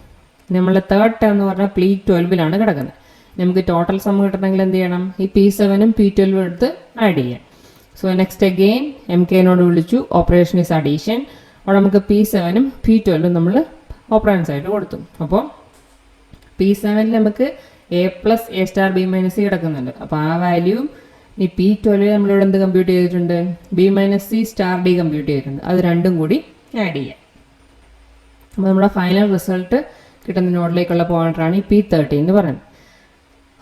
നമ്മളുടെ തേർഡ് ടേം എന്ന് പറഞ്ഞാൽ P12ലാണ് കിടക്കുന്നത്. നമുക്ക് ടോട്ടൽ സം കിട്ടണമെങ്കിൽ എന്ത് ചെയ്യണം? ഈ P7ഉം P12ഉം എടുത്ത് ആഡ് ചെയ്യാം. സോ നെക്സ്റ്റ് അഗെയിൻ MK-നോട് വിളിച്ചു, ഓപ്പറേഷൻ ഈസ് അഡീഷൻ. അവിടെ നമുക്ക് P7ഉം P12ഉം നമ്മൾ ഓപ്പറൻസ് ആയിട്ട് കൊടുത്തു. അപ്പോൾ P7ൽ നമുക്ക് A + A * B - C കിടക്കുന്നുണ്ട്. അപ്പോൾ ആ വാല്യൂവും ഈ P12 നമ്മളിവിടെ എന്ത് കമ്പ്യൂട്ട് ചെയ്തിട്ടുണ്ട്? B - C * D കമ്പ്യൂട്ട് ചെയ്തിട്ടുണ്ട്. അത് രണ്ടും കൂടി ആഡ് ചെയ്യാം. അപ്പോൾ നമ്മുടെ ഫൈനൽ റിസൾട്ട് കിട്ടുന്ന നോഡിലേക്കുള്ള പോയിൻ്ററാണ് ഈ P13 എന്ന് പറയുന്നത്.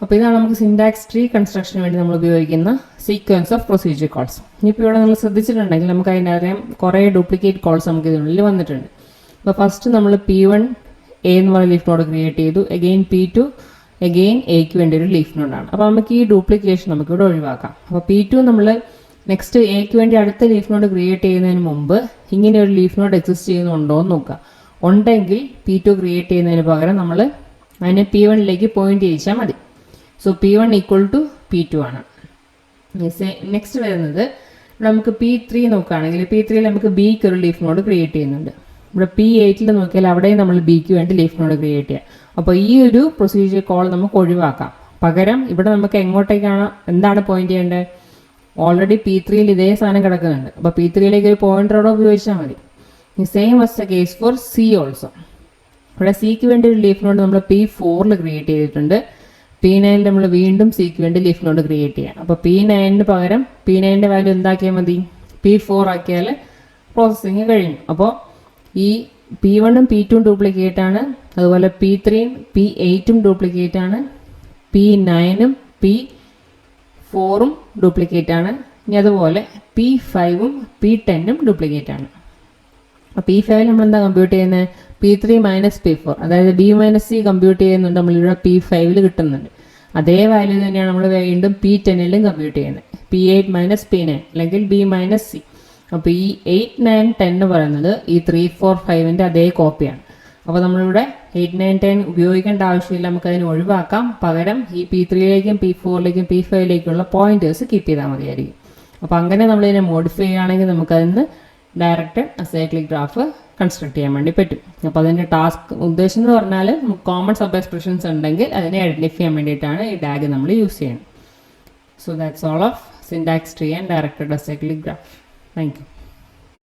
അപ്പോൾ ഇതാണ് നമുക്ക് സിൻടാക്സ് ട്രീ കൺസ്ട്രക്ഷന് വേണ്ടി നമ്മൾ ഉപയോഗിക്കുന്ന സീക്വൻസ് ഓഫ് പ്രൊസീജിയർ കോൾസ്. ഇനിയിപ്പോൾ ഇവിടെ നമ്മൾ ശ്രദ്ധിച്ചിട്ടുണ്ടെങ്കിൽ നമുക്ക് അതിനറിയാം കുറേ ഡ്യൂപ്ലിക്കേറ്റ് കോൾസ് നമുക്ക് ഇതിനുള്ളിൽ വന്നിട്ടുണ്ട്. അപ്പോൾ ഫസ്റ്റ് നമ്മൾ P1 A എന്ന് പറയുന്ന ലീഫ് നോഡ് ക്രിയേറ്റ് ചെയ്തു. അഗെയിൻ P2 അഗെയിൻ എക്ക് വേണ്ടി ഒരു ലീഫ് നോഡാണ്. അപ്പോൾ നമുക്ക് ഈ ഡ്യൂപ്ലിക്കേഷൻ നമുക്കിവിടെ ഒഴിവാക്കാം. അപ്പോൾ P2 നമ്മൾ നെക്സ്റ്റ് എക്ക് വേണ്ടി അടുത്ത ലീഫ് നോഡ് ക്രിയേറ്റ് ചെയ്യുന്നതിന് മുമ്പ് ഇങ്ങനെ ഒരു ലീഫ് നോഡ് എക്സിസ്റ്റ് ചെയ്യുന്നുണ്ടോ എന്ന് നോക്കുക. ഉണ്ടെങ്കിൽ P2 ക്രിയേറ്റ് ചെയ്യുന്നതിന് പകരം നമ്മൾ അതിനെ P1ലേക്ക് പോയിന്റ് ചെയ്യിച്ചാൽ മതി. സോ P1 = P2 ആണ്. നെക്സ്റ്റ് വരുന്നത് നമുക്ക് P3 നോക്കുകയാണെങ്കിൽ P3യിൽ നമുക്ക് Bക്ക് ഒരു ലീഫ് നോഡ് ക്രിയേറ്റ് ചെയ്യുന്നുണ്ട്. ഇവിടെ P8ൽ നോക്കിയാൽ അവിടെയും നമ്മൾ Bക്ക് വേണ്ടി ലീഫ് നോഡ് ക്രിയേറ്റ് ചെയ്യാം. അപ്പോൾ ഈ ഒരു പ്രൊസീജിയർ കോൾ നമുക്ക് ഒഴിവാക്കാം. പകരം ഇവിടെ നമുക്ക് എങ്ങോട്ടേക്കാണ് എന്താണ് പോയിന്റ് ചെയ്യേണ്ടത്? ഓൾറെഡി P3യിൽ ഇതേ സാധനം കിടക്കുന്നുണ്ട്. അപ്പോൾ P3യിലേക്ക് ഒരു പോയിന്ററോടെ ഉപയോഗിച്ചാൽ മതി. Same was the case for C also. ഇവിടെ Cക്ക് വേണ്ടി ഒരു ലീഫ് നോഡ് നമ്മൾ P4ൽ ക്രിയേറ്റ് ചെയ്തിട്ടുണ്ട്. P9ൽ നമ്മൾ വീണ്ടും Cക്ക് വേണ്ടി ലീഫ് നോഡ് ക്രിയേറ്റ് ചെയ്യാം. അപ്പോൾ P9ന് പകരം P9ൻ്റെ വാല്യൂ എന്താക്കിയാൽ മതി? P4 ആക്കിയാൽ പ്രോസസ്സിങ് കഴിയും. അപ്പോൾ ഈ P1ഉം P2ഉം ഡ്യൂപ്ലിക്കേറ്റ് ആണ്. അതുപോലെ P3ഉം P8ഉം ഡ്യൂപ്ലിക്കേറ്റ് ആണ്. P9ഉം P4ഉം ഡ്യൂപ്ലിക്കേറ്റ് ആണ്. ഇനി അതുപോലെ P5ഉം P10ഉം ഡ്യൂപ്ലിക്കേറ്റ് ആണ്. അപ്പോൾ P5ൽ നമ്മൾ എന്താ കമ്പ്യൂട്ട് ചെയ്യുന്നത്? P3 - P4, അതായത് B - C കമ്പ്യൂട്ട് ചെയ്യുന്നുണ്ട്. നമ്മളിവിടെ P5ൽ കിട്ടുന്നുണ്ട്. അതേ വാല്യൂ തന്നെയാണ് നമ്മൾ വീണ്ടും P10ലും കമ്പ്യൂട്ട് ചെയ്യുന്നത്. P8 - P9 അല്ലെങ്കിൽ B - C. അപ്പോൾ ഈ 8, 9, 10 എന്ന് പറയുന്നത് ഈ 3, 4, 5ൻ്റെ അതേ കോപ്പിയാണ്. അപ്പോൾ നമ്മളിവിടെ 8, 9, 10 ഉപയോഗിക്കേണ്ട ആവശ്യമില്ല. നമുക്കതിന് ഒഴിവാക്കാം. പകരം ഈ P3ലേക്കും P4ലേക്കും P5ലേക്കുള്ള പോയിന്റേഴ്സ് കീപ്പ് ചെയ്താൽ മതിയായിരിക്കും. അപ്പോൾ അങ്ങനെ നമ്മളിതിനെ മോഡിഫൈ ചെയ്യുകയാണെങ്കിൽ നമുക്കതിന് ഡയറക്റ്റ് അസൈക്ലിക് ഗ്രാഫ് കൺസ്ട്രക്ട് ചെയ്യാൻ വേണ്ടി പറ്റും. അപ്പോൾ അതിൻ്റെ ടാസ്ക് ഉദ്ദേശം എന്ന് പറഞ്ഞാൽ നമുക്ക് കോമൺ സബ് എക്സ്പ്രഷൻസ് ഉണ്ടെങ്കിൽ അതിനെ ഐഡൻറ്റിഫൈ ചെയ്യാൻ വേണ്ടിയിട്ടാണ് ഈ ഡാഗ് നമ്മൾ യൂസ് ചെയ്യുന്നത്. So that's all of syntax tree and directed acyclic graph. Thank you.